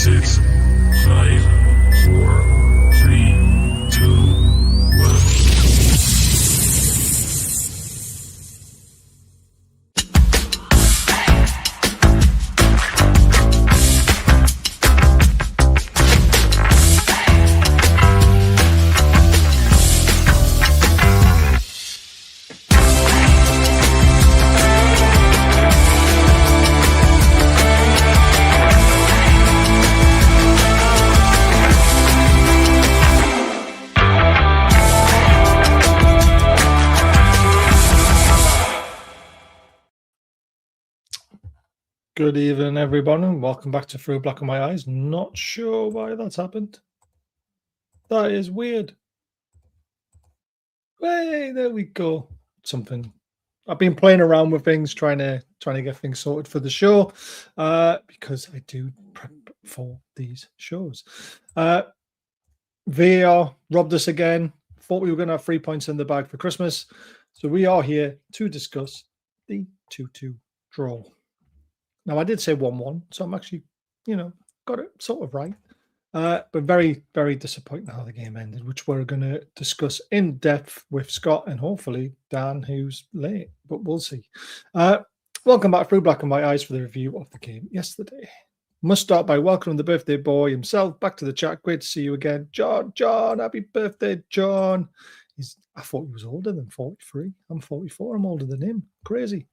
6, 5, 4, 3, 2, 1. Good evening, everyone, and welcome back to Through Black and White Eyes. Not sure why that's happened. That is weird. Hey, there we go. Something. I've been playing around with things, trying to get things sorted for the show, because I do prep for these shows. VAR robbed us again. Thought we were going to have 3 points in the bag for Christmas, so we are here to discuss the 2-2 draw. Now, I did say 1-1, so I'm actually, got it sort of right. But very, very disappointing how the game ended, which we're going to discuss in depth with Scott and hopefully Dan, who's late, but we'll see. Welcome back Through Black and White Eyes for the review of the game yesterday. Must start by welcoming the birthday boy himself back to the chat. Great to see you again. John, happy birthday, John. I thought he was older than 43. I'm 44. I'm older than him. Crazy.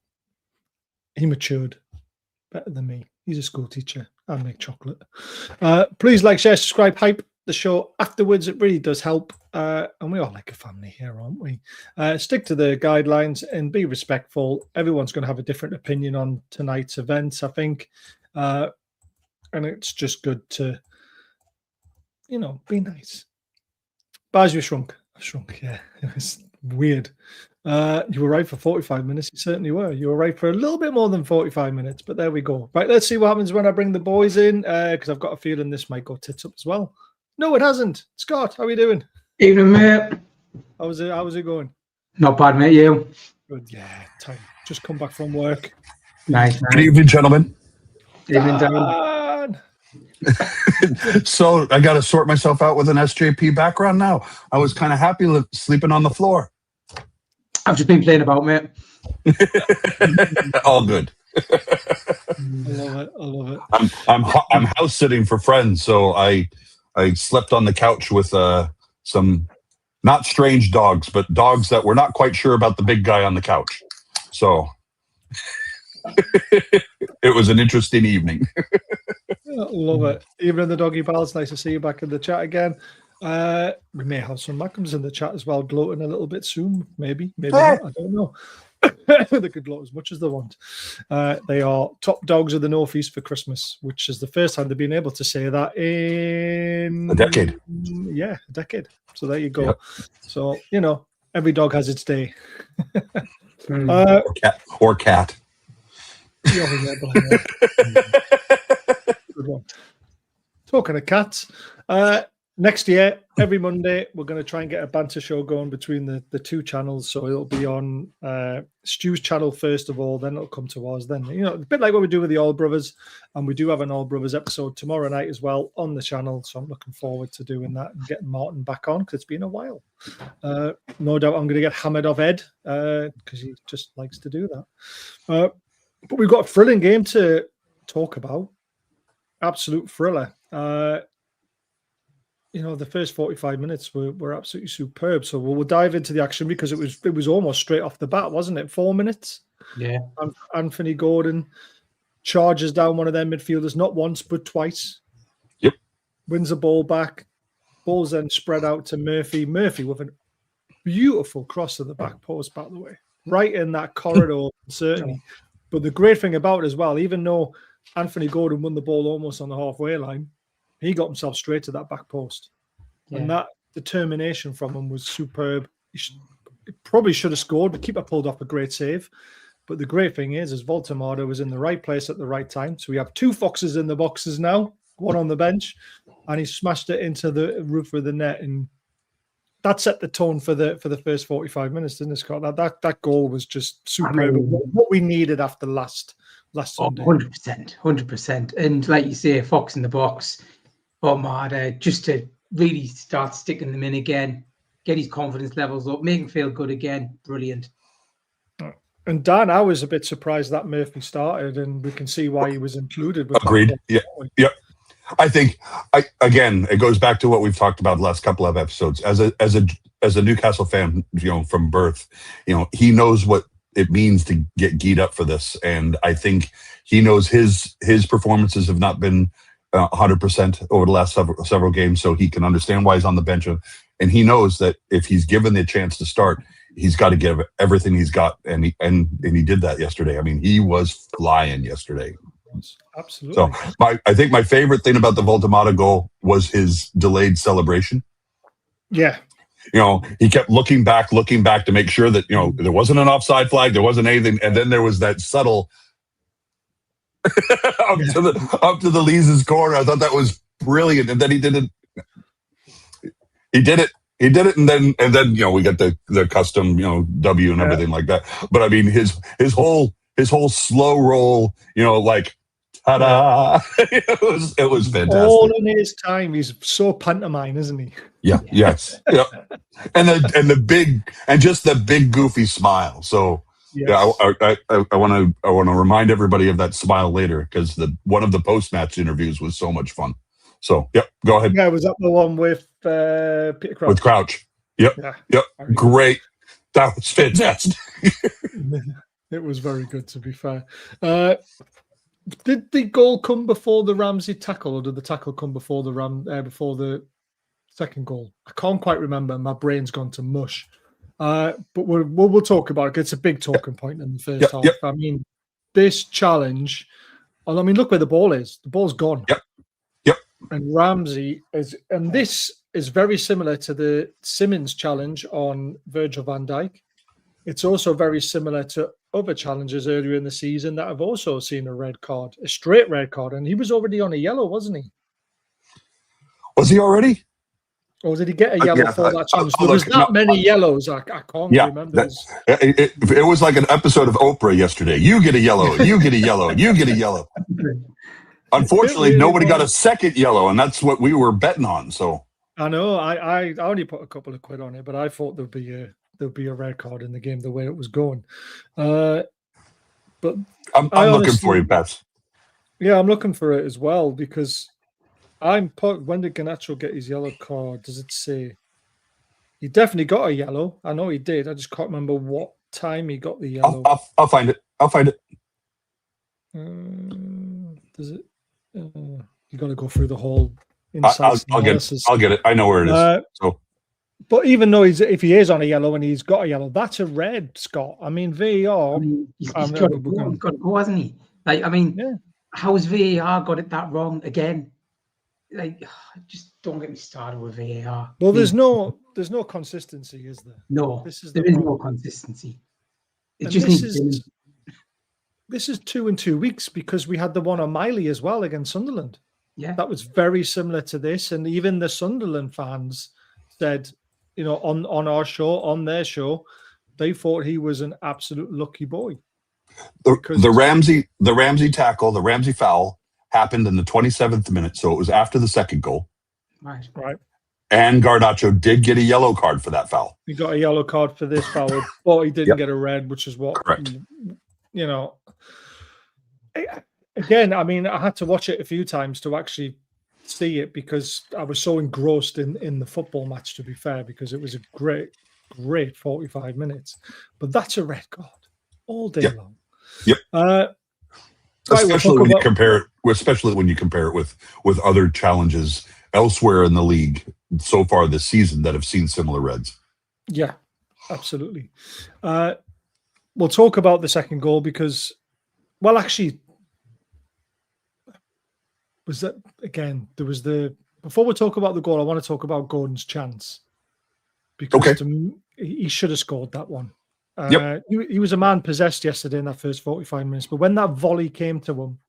He matured. Better than me. He's a school teacher. I make chocolate. Please like, share, subscribe, hype the show afterwards. It really does help. And we are like a family here, aren't we? Stick to the guidelines and be respectful. Everyone's going to have a different opinion on tonight's events, I think. And it's just good to, be nice. Baz, you shrunk. I shrunk, yeah. It was weird. You were right for 45 minutes. You certainly were. You were right for a little bit more than 45 minutes, but there we go. Right, let's see what happens when I bring the boys in, because I've got a feeling this might go tits up as well. No, it hasn't. Scott, how are you doing? Evening, mate. How's it going? Not bad, mate. You? Good, yeah. Time. Just come back from work. Nice. Good evening, gentlemen. Evening, Dan. So I got to sort myself out with an SJP background now. I was kind of happy sleeping on the floor. I've just been playing about, mate. All good. I love it. I'm house sitting for friends, so I slept on the couch with some not strange dogs, but dogs that were not quite sure about the big guy on the couch. So it was an interesting evening. I love it. Even the doggy pals, nice to see you back in the chat again. We may have some Malcolms in the chat as well, gloating a little bit soon. Maybe not. I don't know. They could gloat as much as they want. They are top dogs of the Northeast for Christmas, which is the first time they've been able to say that in a decade. Yeah, a decade. So there you go. Yep. So, every dog has its day. Or cat. Good one. Talking of cats, next year, every Monday, we're going to try and get a banter show going between the two channels. So it'll be on Stu's channel first of all, then it'll come to ours. Then, a bit like what we do with the All Brothers. And we do have an All Brothers episode tomorrow night as well on the channel. So I'm looking forward to doing that and getting Martin back on because it's been a while. No doubt I'm going to get hammered off Ed because he just likes to do that. But we've got a thrilling game to talk about. Absolute thriller. The first 45 minutes were absolutely superb. So we'll dive into the action because it was almost straight off the bat, wasn't it? 4 minutes. Yeah. Anthony Gordon charges down one of their midfielders, not once but twice. Yep. Wins the ball back. Ball's then spread out to Murphy. Murphy with a beautiful cross to the back post, by the way, right in that corridor, certainly. But the great thing about it as well, even though Anthony Gordon won the ball almost on the halfway line, he got himself straight to that back post. Yeah. And that determination from him was superb. He probably should have scored. The keeper pulled off a great save. But the great thing is Voltamado was in the right place at the right time. So we have two foxes in the boxes now, one on the bench, and he smashed it into the roof of the net. And that set the tone for the first 45 minutes, didn't it, Scott? That goal was just superb. I mean, What we needed after last Sunday. 100%. And like you say, Fox in the box, Armada, just to really start sticking them in again, get his confidence levels up, make him feel good again. Brilliant. And Dan, I was a bit surprised that Murphy started, and we can see why he was included. With Agreed. Yeah. I think again, it goes back to what we've talked about the last couple of episodes. As a Newcastle fan, from birth, he knows what it means to get geed up for this, and I think he knows his performances have not been 100% over the last several games, so he can understand why he's on the bench, and he knows that if he's given the chance to start, he's got to give everything he's got, and he did that yesterday. I mean, he was flying yesterday. Absolutely. So I think my favorite thing about the Voltemata goal was his delayed celebration. Yeah. He kept looking back to make sure that, there wasn't an offside flag, there wasn't anything. And then there was that subtle up to the Lees' corner. I thought that was brilliant. And then he did it. And then, we got the custom, W and everything like that. But I mean, his whole slow roll, like, ta-da! it was fantastic. All in his time. He's so pantomime, isn't he? Yeah. Yes. Yeah. And the big goofy smile. So Yes. I want to remind everybody of that smile later, because one of the post-match interviews was so much fun. So go ahead. Yeah, was that the one with Peter Crouch? With Crouch. Yep. Great. That was fantastic. It was very good, to be fair. Did the goal come before the Ramsey tackle, or did the tackle come before the second goal? I can't quite remember. My brain's gone to mush. But we'll talk about it. It's a big talking point in the first half. I mean, this challenge. I mean, look where the ball is. The ball's gone. Yep. And Ramsey and this is very similar to the Simmons challenge on Virgil van Dijk. It's also very similar to other challenges earlier in the season that have also seen a straight red card, and he was already on a yellow, wasn't he? Was he already? Or did he get a yellow for that challenge? There was many yellows. I can't remember. It was like an episode of Oprah yesterday. You get a yellow. You get a yellow. You get a yellow. Unfortunately, nobody got a second yellow, and that's what we were betting on. So I know. I only put a couple of quid on it, but I thought there'd be a red card in the game the way it was going. But I'm looking for you, Beth. Yeah, I'm looking for it as well, because when did Garnacho get his yellow card? Does it say? He definitely got a yellow. I know he did. I just can't remember what time he got the yellow. I'll find it. Does it? You got to go through the whole insights analysis. I'll get it. I know where it is. But even though if he is on a yellow and he's got a yellow, that's a red, Scott. I mean, VAR. He's got to go, hasn't he? How has VAR got it that wrong again? Just don't get me started with VAR. Well, there's no consistency, is there? No, there is no consistency. This is 2 in 2 weeks, because we had the one on Miley as well against Sunderland. Yeah, that was very similar to this, and even the Sunderland fans said, on their show, they thought he was an absolute lucky boy. The Ramsey tackle, the Ramsey foul happened in the 27th minute, so it was after the second goal. Right. And Garnacho did get a yellow card for that foul. He got a yellow card for this foul, but he didn't get a red, which is what. Correct. Again, I mean, I had to watch it a few times to actually see it, because I was so engrossed in the football match, to be fair, because it was a great 45 minutes. But that's a red card all day long. Yep. Especially when you compare it with other challenges elsewhere in the league so far this season that have seen similar reds. Yeah, absolutely. We'll talk about the second goal because, well, actually, was that again? There was before we talk about the goal, I want to talk about Gordon's chance, because he should have scored that one. He was a man possessed yesterday in that first 45 minutes, but when that volley came to him,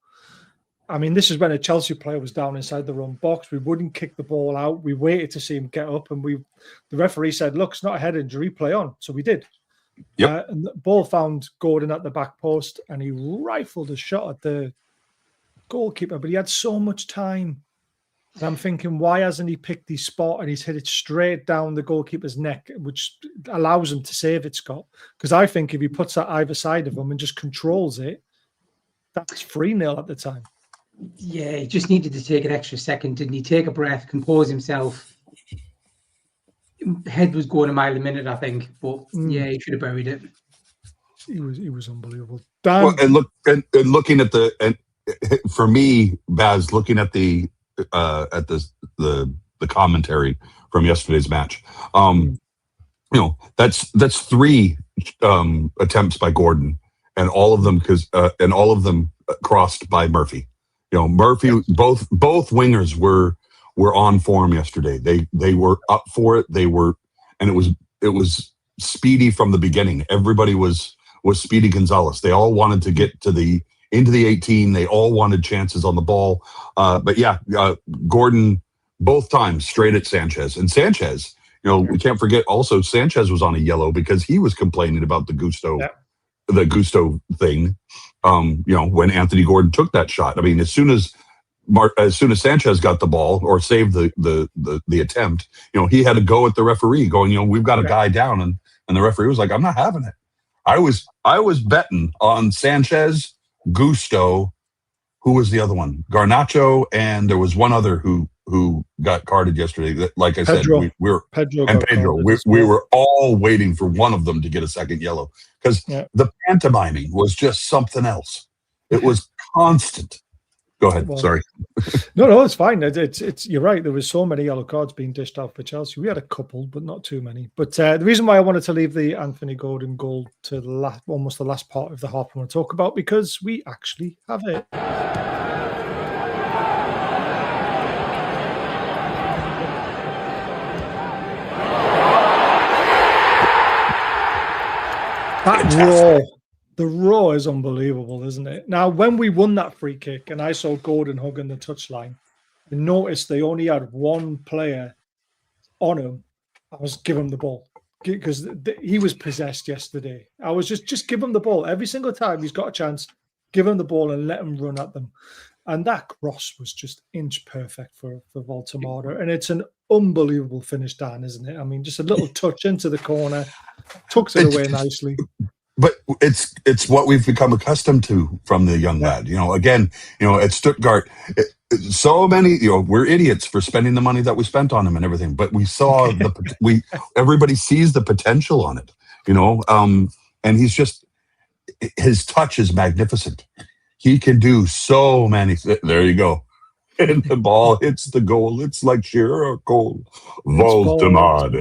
I mean, this is when a Chelsea player was down inside the wrong box. We wouldn't kick the ball out. We waited to see him get up, and the referee said, "Look, it's not a head injury. Play on." So we did. Yep. And the ball found Gordon at the back post, and he rifled a shot at the goalkeeper, but he had so much time. And I'm thinking, why hasn't he picked his spot and he's hit it straight down the goalkeeper's neck, which allows him to save it, Scott? Because I think if he puts that either side of him and just controls it, that's 3-0 at the time. Yeah, he just needed to take an extra second, didn't he? Take a breath, compose himself. Head was going a mile a minute, I think, but yeah, he should have buried it. He was unbelievable. Dan, Well, and looking at for me, Baz, looking at the commentary from yesterday's match, that's 3 attempts by Gordon, and all of them crossed by Murphy. Murphy, both wingers were on form yesterday. They were up for it. And it was speedy from the beginning. Everybody was Speedy Gonzalez. They all wanted to get into the 18. They all wanted chances on the ball. But yeah, Gordon both times straight at Sanchez. And Sanchez, we can't forget also Sanchez was on a yellow because he was complaining about the Gusto thing. When Anthony Gordon took that shot. I mean, as soon as Sanchez got the ball or saved the attempt, he had to go at the referee going, we've got a guy down, and the referee was like, I'm not having it. I was betting on Sanchez, Gusto, who was the other one? Garnacho, and there was one other who got carded yesterday. That, like I said, we were Pedro. We were all waiting for one of them to get a second yellow because the pantomiming was just something else. It was constant. Go ahead. Well, sorry. No, it's fine. It's you're right. There was so many yellow cards being dished out for Chelsea. We had a couple, but not too many. But the reason why I wanted to leave the Anthony Gordon goal to almost the last part of the half I want to talk about, because we actually have it. The raw is unbelievable, isn't it? Now, when we won that free kick and I saw Gordon hugging the touchline, I noticed they only had one player on him. I was giving him the ball because he was possessed yesterday. I was just give him the ball. Every single time he's got a chance, give him the ball and let him run at them. And that cross was just inch perfect for Voldemort. And it's an unbelievable finish, Dan, isn't it? I mean, just a little touch into the corner, tucks it away nicely. But it's what we've become accustomed to from the young lad. Again, at Stuttgart, so many, we're idiots for spending the money that we spent on him and everything. But we saw everybody sees the potential on it, and he's just, his touch is magnificent. He can do so many. There you go. And the ball hits the goal. It's like sheer goal. Voldemort.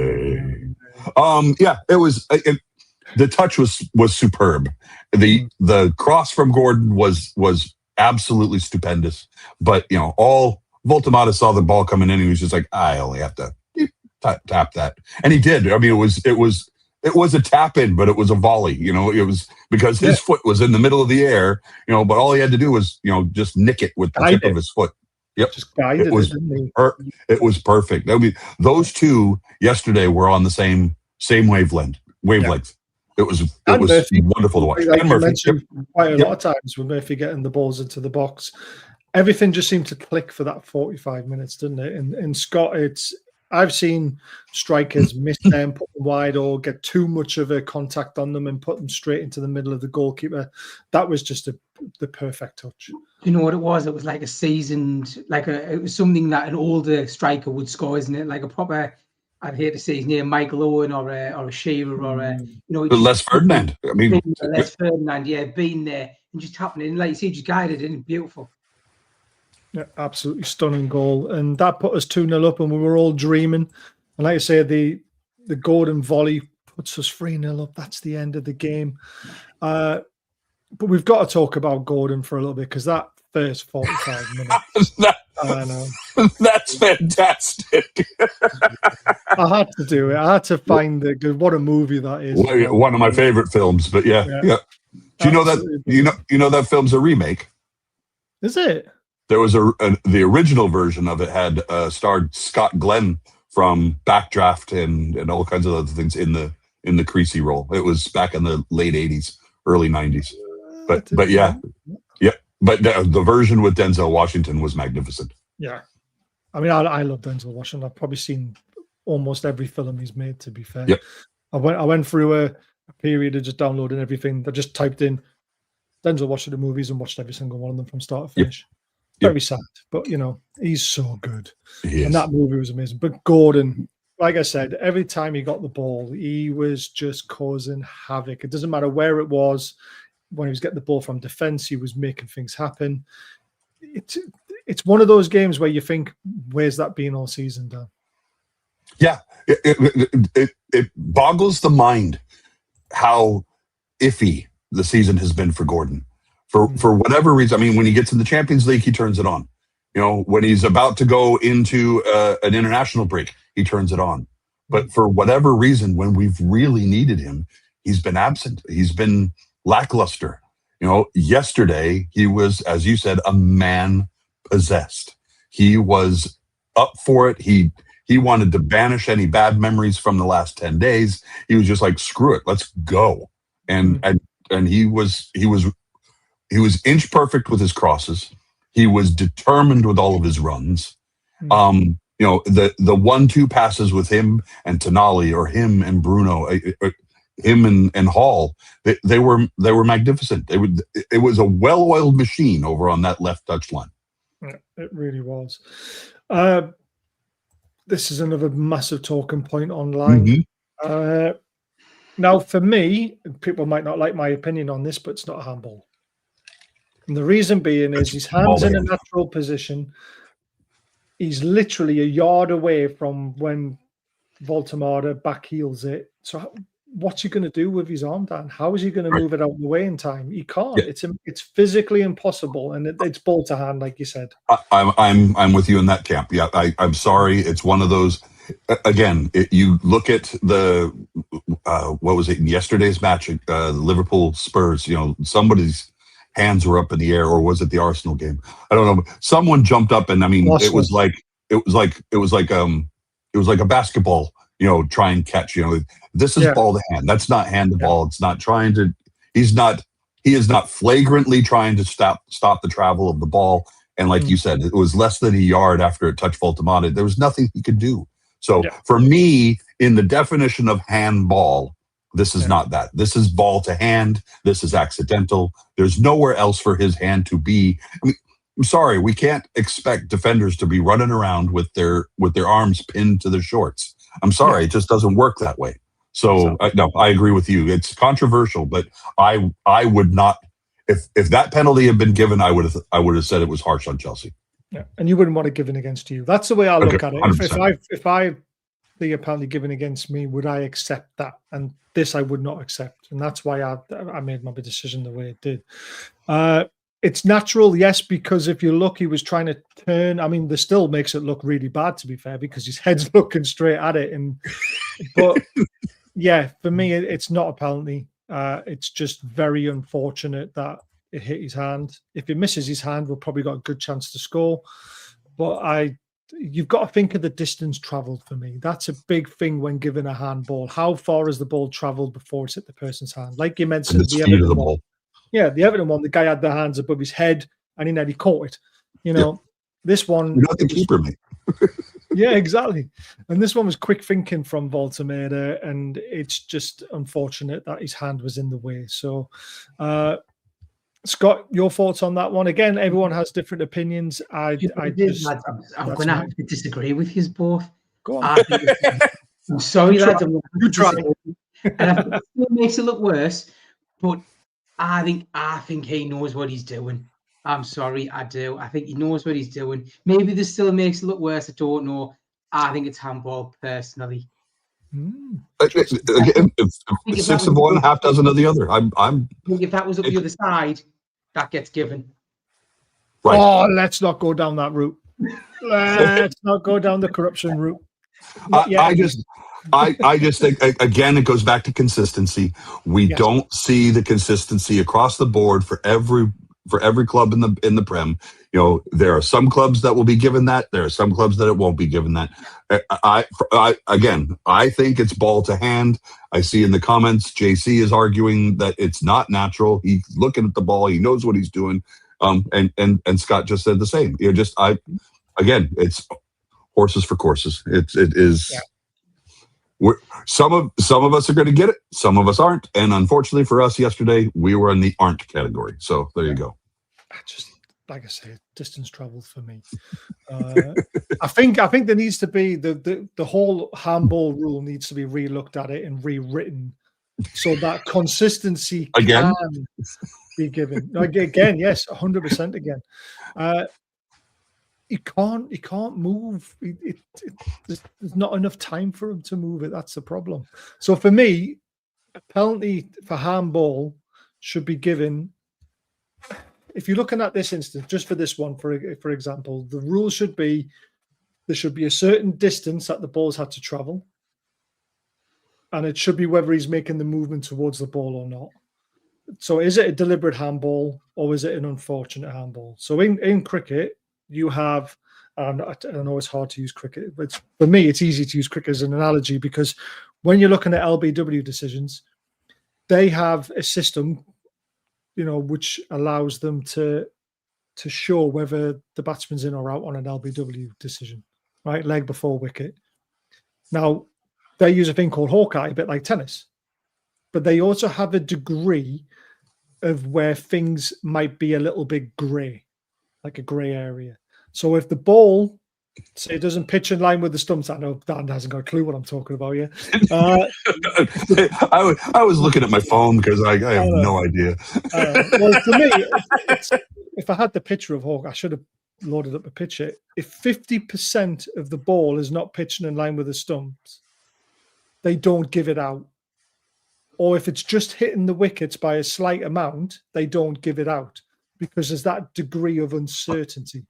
It was. The touch was superb. The cross from Gordon was absolutely stupendous. But all Voldemort saw the ball coming in, and he was just like, I only have to tap that, and he did. I mean, it was a tap in, but it was a volley. It was because his foot was in the middle of the air. But all he had to do was just nick it with the tip of his foot. Yep, just guided it. It was perfect. I mean, those two yesterday were on the same wavelength. Yeah. It was Murphy, wonderful to watch. Like you mentioned quite a lot of times with Murphy getting the balls into the box, everything just seemed to click for that 45 minutes, didn't it? And Scott, I've seen strikers miss them, put them wide, or get too much of a contact on them and put them straight into the middle of the goalkeeper. That was just the perfect touch. You know what it was? It was like a seasoned, it was something that an older striker would score, isn't it? Like a proper, I'd hate to say his name, Michael Owen or a Shearer or a, Les Ferdinand. I mean, Les Ferdinand, being there and just happening, like you see, just guided in, beautiful. Yeah, absolutely stunning goal, and that put us 2-0 up, and we were all dreaming. And like I say, the Gordon volley puts us 3-0 up. That's the end of the game. But we've got to talk about Gordon for a little bit, because that first 45 minutes. I know. That's fantastic. I had to do it. I had to find what a movie that is. One of my favorite films, but yeah. Do you know that? You know that film's a remake? Is it? There was the original version of it had starred Scott Glenn from Backdraft and all kinds of other things in the Creasy role. It was back in the late 80s, early 90s. But yeah. But the version with Denzel Washington was magnificent. Yeah. I mean, I love Denzel Washington. I've probably seen almost every film he's made, to be fair. Yep. I went through a period of just downloading everything. I just typed in Denzel Washington movies and watched every single one of them from start to finish. Yep. Very sad, but he's so good. He is. And that movie was amazing. But Gordon, like I said, every time he got the ball, he was just causing havoc. It doesn't matter where it was. When he was getting the ball from defense, he was making things happen. It's one of those games where you think, where's that been all season, Dan? Yeah, it boggles the mind how iffy the season has been for Gordon. For whatever reason, I mean, when he gets in the Champions League, he turns it on. When he's about to go into an international break, he turns it on. But for whatever reason, when we've really needed him, he's been absent. He's been lackluster. Yesterday he was, as you said, a man possessed. He was up for it. He wanted to banish any bad memories from the last 10 days. He was just like, screw it, let's go. And he was inch perfect with his crosses. He was determined with all of his runs. The 1-2 passes with him and Tonali, or him and Bruno, him and Hall, they were magnificent. It was a well-oiled machine over on that left touchline. Yeah, it really was. This is another massive talking point online. Now, for me, people might not like my opinion on this, but it's not a handball. And the reason being is his hand's in a natural position. He's literally a yard away from when Voltemada backheels it. So what's he going to do with his arm, Dan? How is he going to move it out of the way in time? He can't. Yeah. It's physically impossible, and it's ball to hand, like you said. I'm with you in that camp. Yeah, I'm sorry. It's one of those. Again, you look at the what was it in yesterday's match, Liverpool Spurs. Somebody's hands were up in the air, or was it the Arsenal game? I don't know. Someone jumped up, and I mean, it was like a basketball. Try and catch. This is ball to hand. That's not hand to ball. It's not trying to. He is not flagrantly trying to stop the travel of the ball. And like you said, it was less than a yard after it touched Voltemada. There was nothing he could do. So for me, in the definition of handball, this is not that. This is ball to hand. This is accidental. There's nowhere else for his hand to be. I mean, I'm sorry, we can't expect defenders to be running around with their arms pinned to their shorts. I'm sorry, it just doesn't work that way. So no, I agree with you. It's controversial, but I would not. If that penalty had been given, I would have said it was harsh on Chelsea. Yeah, and you wouldn't want it given against you. That's the way I look at it. If I the penalty given against me, would I accept that? And this I would not accept, and that's why I made my decision the way it did. It's natural, yes, because if you look, he was trying to turn. I mean, this still makes it look really bad, to be fair, because his head's looking straight at it. But yeah, for me, it's not a penalty. It's just very unfortunate that it hit his hand. If it misses his hand, we've probably got a good chance to score. But you've got to think of the distance travelled for me. That's a big thing when given a handball. How far has the ball travelled before it's hit the person's hand? Like you mentioned, the Everton one. Yeah, the Everton one, the guy had the hands above his head and he nearly caught it. This one... You're not the keeper, mate. Yeah, exactly. And this one was quick thinking from Voltemada, and it's just unfortunate that his hand was in the way. So, Scott, your thoughts on that one? Again, everyone has different opinions. I'm going to have to disagree with you both. Go on. I'm sorry, lads. You try. And I think it makes it look worse, but I think he knows what he's doing. I'm sorry, I do. I think he knows what he's doing. Maybe this still makes it look worse. I don't know. I think it's handball, personally. Again, 6 of one, half dozen of the other. I think if that was up the other side, that gets given. Right. Oh, let's not go down that route. Let's not go down the corruption route. I just think, again, it goes back to consistency. We don't see the consistency across the board for every club in the Prem. There are some clubs that will be given that. There are some clubs that it won't be given that. I think it's ball to hand. I see in the comments, JC is arguing that it's not natural. He's looking at the ball. He knows what he's doing. And Scott just said the same. It's horses for courses. It is. Yeah. Some of us are going to get it. Some of us aren't. And unfortunately for us yesterday, we were in the aren't category. So there you go. Like I say, distance traveled for me. I think there needs to be the whole handball rule needs to be re-looked at it and rewritten so that consistency again can be given. Again, yes, 100% again. He can't move. There's not enough time for him to move it. That's the problem. So for me, a penalty for handball should be given. If you're looking at this instance, just for this one, for example, the rule should be there should be a certain distance that the ball's had to travel, and it should be whether he's making the movement towards the ball or not. So is it a deliberate handball or is it an unfortunate handball? So in cricket, you have, I know it's hard to use cricket, but for me, it's easy to use cricket as an analogy because when you're looking at LBW decisions, they have a system which allows them to show whether the batsman's in or out on an LBW decision, right? Leg before wicket. Now, they use a thing called Hawkeye, a bit like tennis, but they also have a degree of where things might be a little bit grey, like a grey area. So if the ball, say, doesn't pitch in line with the stumps, I know Dan hasn't got a clue what I'm talking about here. I was looking at my phone because I have no idea. Well, for me, if I had the picture of Hawk, I should have loaded up a picture. If 50% of the ball is not pitching in line with the stumps, they don't give it out. Or if it's just hitting the wickets by a slight amount, they don't give it out because there's that degree of uncertainty.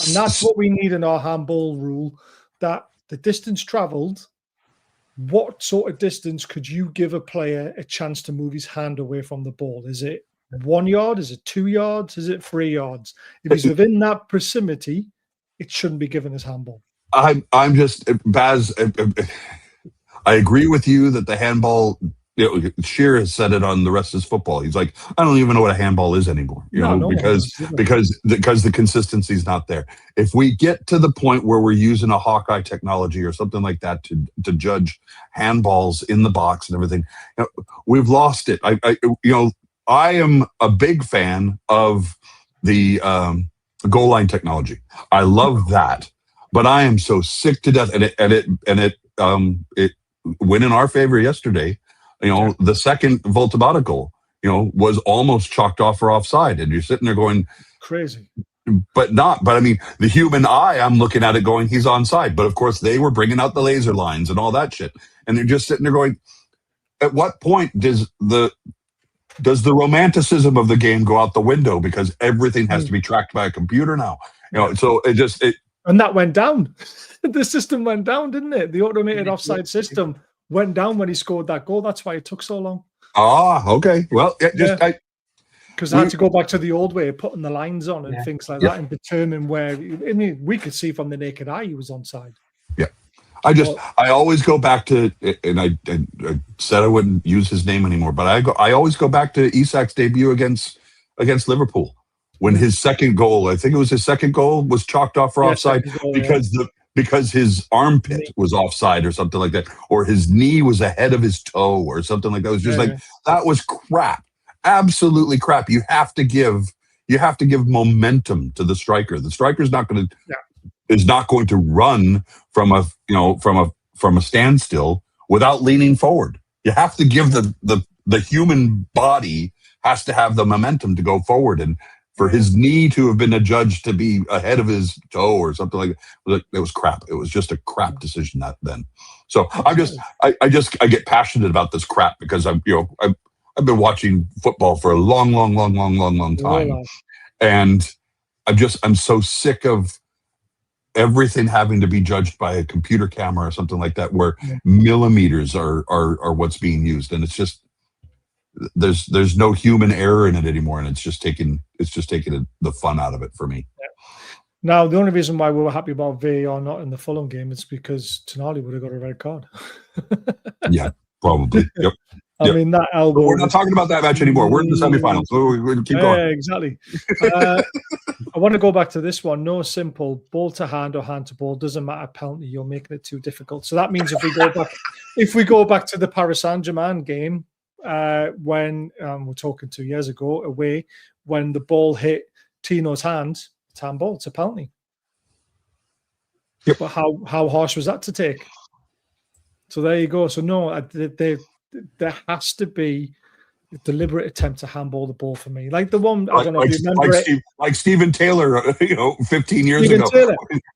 And that's what we need in our handball rule, that the distance travelled, what sort of distance could you give a player a chance to move his hand away from the ball? Is it 1 yard? Is it 2 yards? Is it 3 yards? If he's within that proximity, it shouldn't be given as handball. I'm just, Baz, I agree with you that the handball, Shearer has said it on The Rest is Football. He's like, I don't even know what a handball is anymore, because the consistency is not there. If we get to the point where we're using a Hawkeye technology or something like that to judge handballs in the box and everything, we've lost it. I am a big fan of the goal line technology. I love that, but I am so sick to death, and it went in our favor yesterday. The second Voltabata goal, was almost chalked off for offside. And you're sitting there going, crazy. But I mean, the human eye, I'm looking at it going, he's onside. But of course, they were bringing out the laser lines and all that shit. And they're just sitting there going, at what point does the romanticism of the game go out the window because everything has to be tracked by a computer now? So it and that went down. The system went down, didn't it? The automated offside system went down when he scored that goal. That's why it took so long. Okay. Well, because I had to go back to the old way of putting the lines on and things like that and determine where. I mean, we could see from the naked eye he was onside. Yeah. I always go back to, and I said I wouldn't use his name anymore, but I always go back to Isak's debut against Liverpool when his second goal, I think it was his second goal, was chalked off for offside because his armpit was offside or something like that, or his knee was ahead of his toe or something like that. It was just that was crap, absolutely crap. You have to give momentum to the striker. The striker's not going to run from a standstill without leaning forward. You have to give the human body has to have the momentum to go forward, and for his knee to have been adjudged to be ahead of his toe or something like that, it was crap. It was just a crap decision then. So I get passionate about this crap because I've been watching football for a long time, and I'm so sick of everything having to be judged by a computer camera or something like that, where millimeters are what's being used, and it's just there's no human error in it anymore, and it's just taking the fun out of it for me. Yeah. Now, the only reason why we were happy about VAR not in the Fulham game is because Tonali would have got a red card. Yeah, probably. Yep. I mean, that elbow. But we're not talking about that match anymore. We're in the semifinals. So we'll keep going. Yeah, exactly. I want to go back to this one. No simple ball to hand or hand to ball, doesn't matter. Penalty. You're making it too difficult. So that means if we go back to the Paris Saint-Germain game, when we're talking 2 years ago away, when the ball hit Tino's hand, it's handball. It's a penalty. Yep. But how harsh was that to take? So there you go. So no, there has to be a deliberate attempt to handball the ball for me. Like the one, I don't know if you remember like Stephen Taylor, 15 years Stephen ago.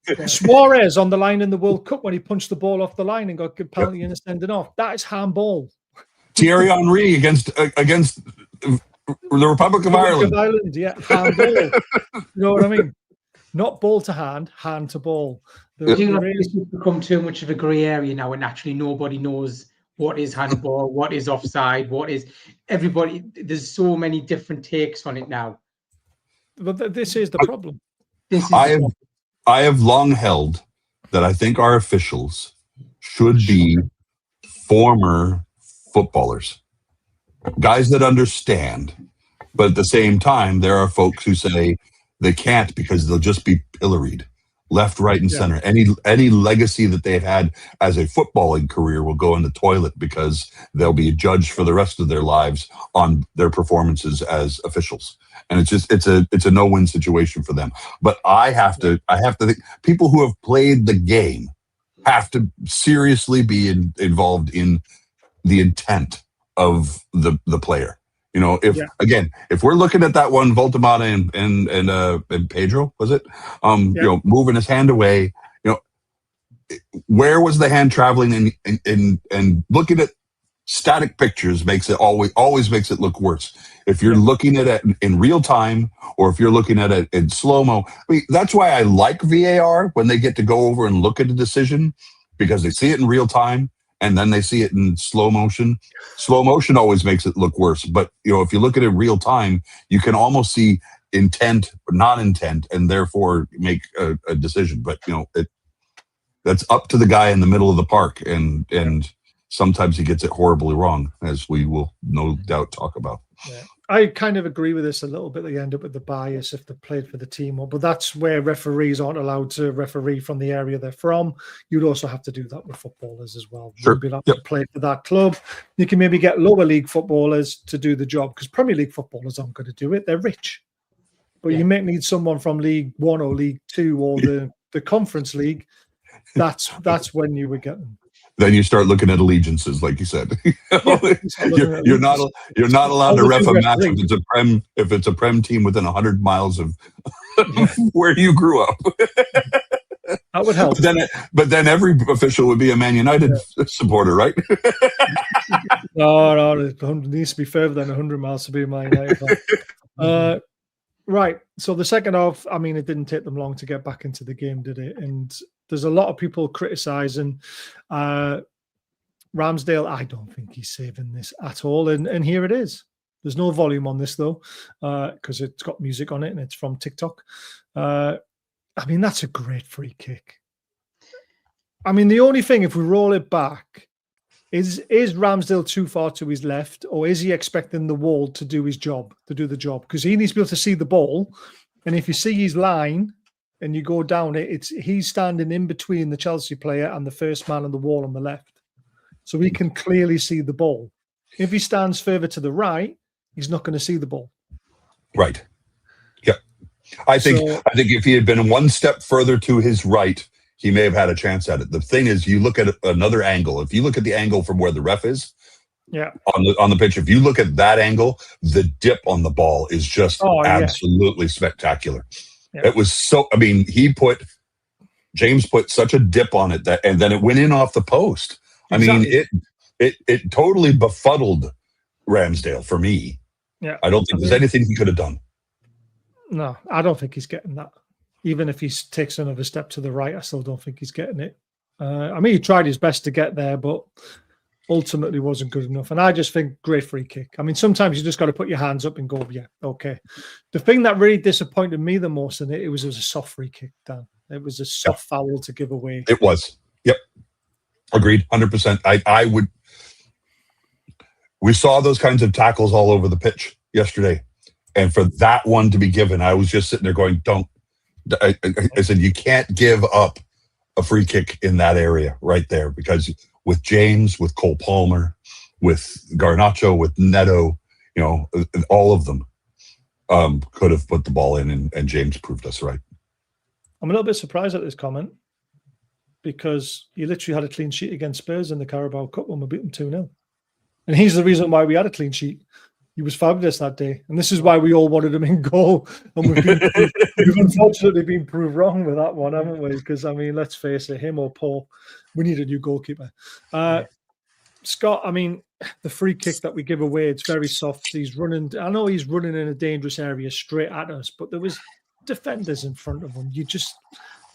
Taylor. Suarez on the line in the World Cup when he punched the ball off the line and got a penalty and sending off. That is handball. Thierry Henry against the Republic of Ireland. Yeah, handball. You know what I mean? Not ball to hand to ball. It's become too much of a grey area now, and actually nobody knows what is handball, what is offside, what is everybody. There's so many different takes on it now. But this is the problem. I have long held that I think our officials should be former footballers, guys that understand. But at the same time, there are folks who say they can't because they'll just be pilloried left, right, and center. Any legacy that they've had as a footballing career will go in the toilet because they'll be judged for the rest of their lives on their performances as officials. And it's a no-win situation for them. But I have to think people who have played the game have to seriously be involved in the intent of the player. You know, if we're looking at that one, Voltemata and Pedro, was it? You know, moving his hand away, you know, where was the hand traveling? And looking at static pictures always makes it look worse. If you're looking at it in real time, or if you're looking at it in slow-mo, I mean, that's why I like VAR when they get to go over and look at a decision, because they see it in real time. And then they see it in slow motion. Slow motion always makes it look worse. But, you know, if you look at it in real time, you can almost see intent, but not intent, and therefore make a decision. But, you know, that's up to the guy in the middle of the park. And sometimes he gets it horribly wrong, as we will no doubt talk about. Yeah. I kind of agree with this a little bit. They end up with the bias if they played for the team, but that's where referees aren't allowed to referee from the area they're from. You'd also have to do that with footballers as well. Sure. You'd be allowed to play for that club. You can maybe get lower league footballers to do the job, because Premier League footballers aren't going to do it. They're rich. But you may need someone from League One or League Two or the Conference League. That's when you would get them. Then you start looking at allegiances, like you said. You're not allowed to ref a match if it's a prem team within 100 miles of where you grew up. That would help. But then every official would be a Man United supporter, right? No, it needs to be further than 100 miles to be a Man United fan. Right. So the second half, I mean, it didn't take them long to get back into the game, did it? And there's a lot of people criticising Ramsdale. I don't think he's saving this at all. And here it is. There's no volume on this, though, because it's got music on it and it's from TikTok. I mean, that's a great free kick. I mean, the only thing, if we roll it back, is Ramsdale too far to his left, or is he expecting the wall to do his job, to do the job? Because he needs to be able to see the ball. And if you see his line and you go down it, he's standing in between the Chelsea player and the first man on the wall on the left. So he can clearly see the ball. If he stands further to the right, he's not going to see the ball. Right. Yeah. I think if he had been one step further to his right, he may have had a chance at it. The thing is, you look at another angle. If you look at the angle from where the ref is, on the pitch, if you look at that angle, the dip on the ball is just absolutely spectacular. Yeah. It was so. I mean, James put such a dip on it and then it went in off the post. Exactly. I mean, it totally befuddled Ramsdale for me. Yeah, I don't think there's anything he could have done. No, I don't think he's getting that. Even if he takes another step to the right, I still don't think he's getting it. I mean, he tried his best to get there, but ultimately wasn't good enough. And I just think great free kick. I mean, sometimes you just got to put your hands up and go, yeah, okay. The thing that really disappointed me the most in it was a soft free kick, Dan. It was a soft foul to give away. It was. Yep. Agreed. 100%. I would. We saw those kinds of tackles all over the pitch yesterday. And for that one to be given, I was just sitting there going, don't. I said, you can't give up a free kick in that area right there, because with James, with Cole Palmer, with Garnacho, with Neto, all of them could have put the ball in, and James proved us right. I'm a little bit surprised at this comment, because he literally had a clean sheet against Spurs in the Carabao Cup when we beat them 2-0. And he's the reason why we had a clean sheet. He was fabulous that day. And this is why we all wanted him in goal. And we've unfortunately been proved wrong with that one, haven't we? Because, I mean, let's face it, him or Paul, we need a new goalkeeper. Scott, I mean, the free kick that we give away, it's very soft. He's running. I know he's running in a dangerous area straight at us, but there was defenders in front of him. You just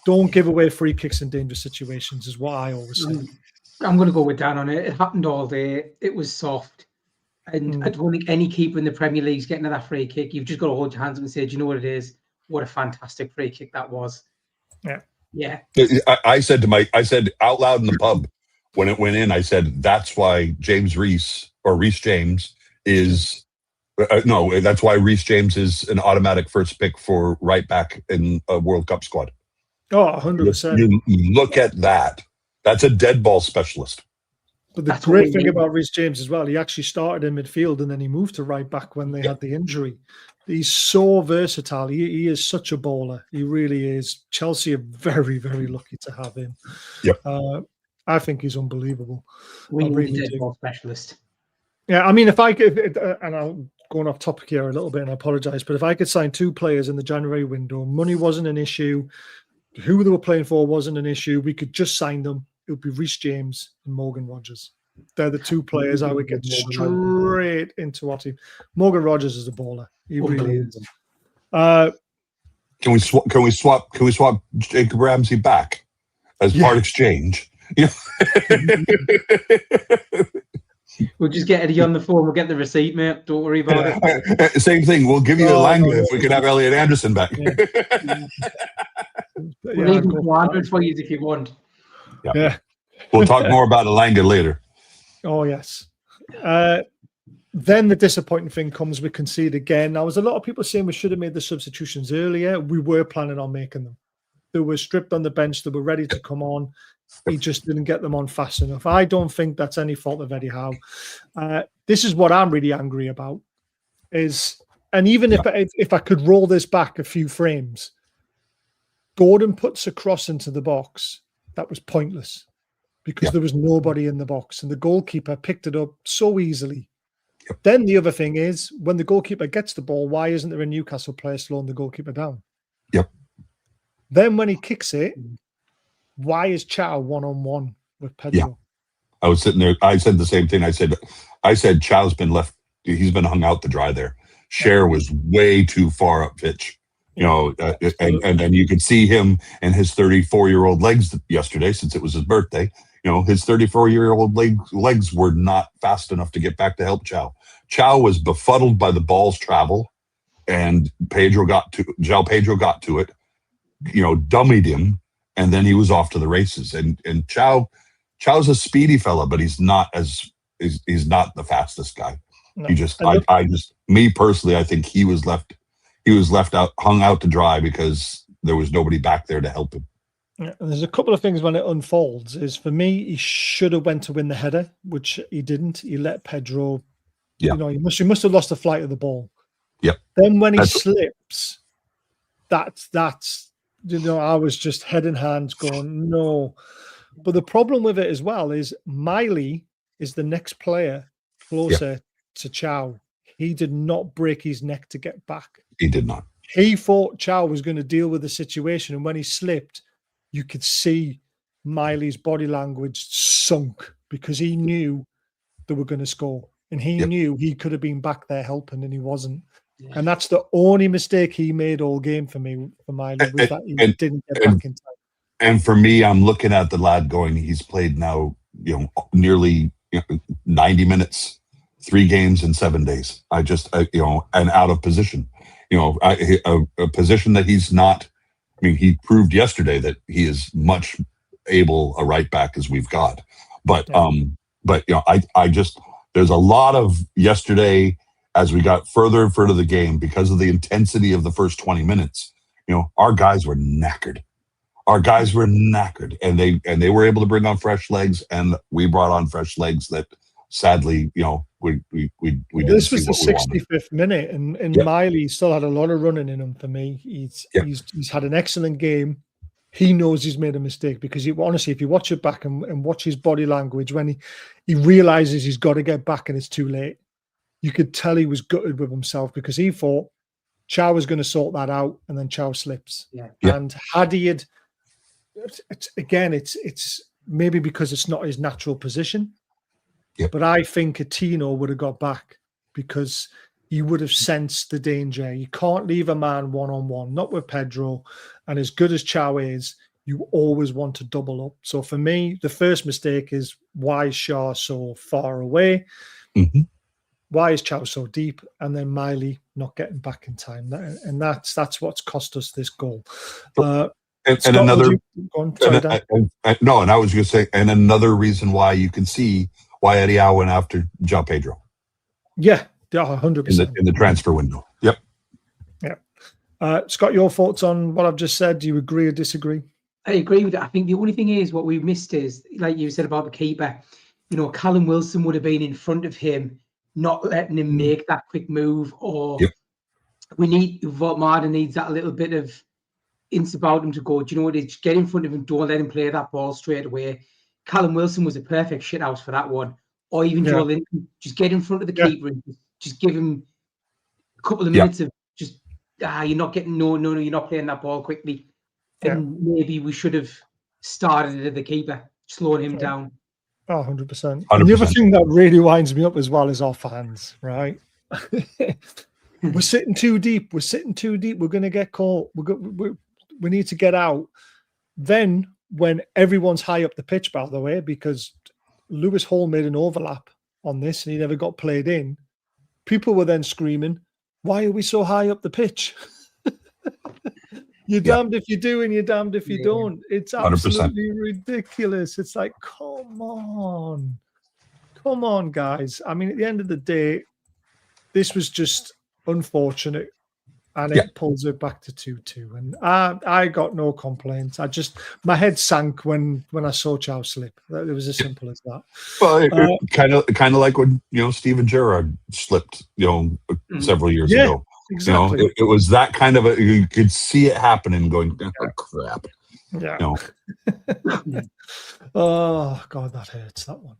don't give away free kicks in dangerous situations, is what I always say. I'm going to go with Dan on it. It happened all day. It was soft. And I don't think any keeper in the Premier League is getting to that free kick. You've just got to hold your hands up and say, do you know what it is? What a fantastic free kick that was. Yeah. I said out loud in the pub when it went in, I said, that's why Reece James is that's why Reece James is an automatic first pick for right back in a World Cup squad. Oh, 100%. You look at that. That's a dead ball specialist. But the great thing about Reece James as well, he actually started in midfield and then he moved to right back when they had the injury. He's so versatile. He is such a baller. He really is. Chelsea are very, very lucky to have him. Yep. I think he's unbelievable. We need a dead ball specialist. Yeah, I mean, if I could, and I'm going off topic here a little bit and I apologize, but if I could sign 2 players in the January window, money wasn't an issue, who they were playing for wasn't an issue, we could just sign them. It would be Reece James and Morgan Rogers. They're the 2 players I would get straight into our team. Morgan Rogers is a baller. He really is. Can we swap Jacob Ramsey back as part exchange? Yeah. We'll just get Eddie on the phone. We'll get the receipt, mate. Don't worry about it. Same thing. We'll give you the Langley if we can have Elliot Anderson back. We'll even 400 for you if you want. Yeah. We'll talk more about Elanga later. Oh, yes. Then the disappointing thing comes, we concede again. Now, there's a lot of people saying we should have made the substitutions earlier. We were planning on making them. They were stripped on the bench. They were ready to come on. He just didn't get them on fast enough. I don't think that's any fault of Eddie Howe. This is what I'm really angry about. And even if I could roll this back a few frames, Gordon puts a cross into the box. That was pointless because there was nobody in the box and the goalkeeper picked it up so easily. Yep. Then the other thing is, when the goalkeeper gets the ball, why isn't there a Newcastle player slowing the goalkeeper down? Yep. Then when he kicks it, why is Chow one-on-one with Pedro? Yeah. I was sitting there. I said the same thing. I said Chow's been left. He's been hung out to dry there. Cher was way too far up pitch. And then you could see him and his 34-year-old legs yesterday, since it was his birthday. His 34-year-old legs were not fast enough to get back to help Chow. Chow was befuddled by the ball's travel, and Pedro got to it, dummied him, and then he was off to the races. And Chow's a speedy fella, but he's not the fastest guy. No. Me personally, I think he was left hung out to dry because there was nobody back there to help him. Yeah, and there's a couple of things when it unfolds. Is for me, he should have went to win the header, which he didn't. He let Pedro. Yeah. He must have lost the flight of the ball. Yep. Then when he slips, that's I was just head in hands going no. But the problem with it as well is Miley is the next player closer to Chow. He did not break his neck to get back. He did not. He thought Chow was going to deal with the situation. And when he slipped, you could see Miley's body language sunk because he knew they were going to score. And he knew he could have been back there helping and he wasn't. Yeah. And that's the only mistake he made all game for me, for Miley, was that he didn't get back in time. And for me, I'm looking at the lad going, he's played now, nearly 90 minutes, 3 games in 7 days. I just, and out of position, a position that he's not. I mean, he proved yesterday that he is much able a right back as we've got. But I just, there's a lot of yesterday as we got further and further the game because of the intensity of the first 20 minutes. Our guys were knackered. And they were able to bring on fresh legs, and we brought on fresh legs that sadly, we didn't. This was see the what we 65th minute, and Yep. Miley still had a lot of running in him for me. He's had an excellent game. He knows he's made a mistake because honestly, if you watch it back and watch his body language when he realizes he's got to get back and it's too late, you could tell he was gutted with himself because he thought Chow was going to sort that out, and then Chow slips. Yeah. And had he had, it's maybe because it's not his natural position. Yep. But I think Coutinho would have got back because he would have sensed the danger. You can't leave a man one-on-one, not with Pedro. And as good as Chow is, you always want to double up. So for me, the first mistake is why is Shaw so far away? Mm-hmm. Why is Chow so deep? And then Miley not getting back in time. And that's what's cost us this goal. And Scott, another, go on, sorry, Dan. and I was going to say, and another reason why you can see why Eddie Howe went after João Pedro. Yeah, 100%. In the transfer window. Yep. Yeah. Scott, your thoughts on what I've just said? Do you agree or disagree? I agree with that. I think the only thing is what we missed is, like you said about the keeper, Callum Wilson would have been in front of him, not letting him make that quick move. Or Marder needs that little bit of insta about him to go, do you know what? Just get in front of him, don't let him play that ball straight away. Callum Wilson was a perfect shithouse for that one. Or even Joe Linton, just get in front of the keeper and just give him a couple of minutes of just, you're not getting, no, you're not playing that ball quickly. And maybe we should have started at the keeper, slowing him down. Oh, 100%. And the other thing that really winds me up as well is our fans, right? We're sitting too deep. We're going to get caught. We need to get out. Then when everyone's high up the pitch, by the way, because Lewis Hall made an overlap on this and he never got played in, people were then screaming, why are we so high up the pitch? You're damned if you do and you're damned if you don't. It's absolutely 100%. Ridiculous. It's like, come on, guys. I mean, at the end of the day, this was just unfortunate. And it pulls it back to 2-2. And I got no complaints. My head sank when I saw Chow slip. It was as simple as that. Well, kind of like when Steven Gerrard slipped, several years ago. Exactly. It was that kind of you could see it happening, going, oh, crap. Yeah. Oh God, that hurts, that one.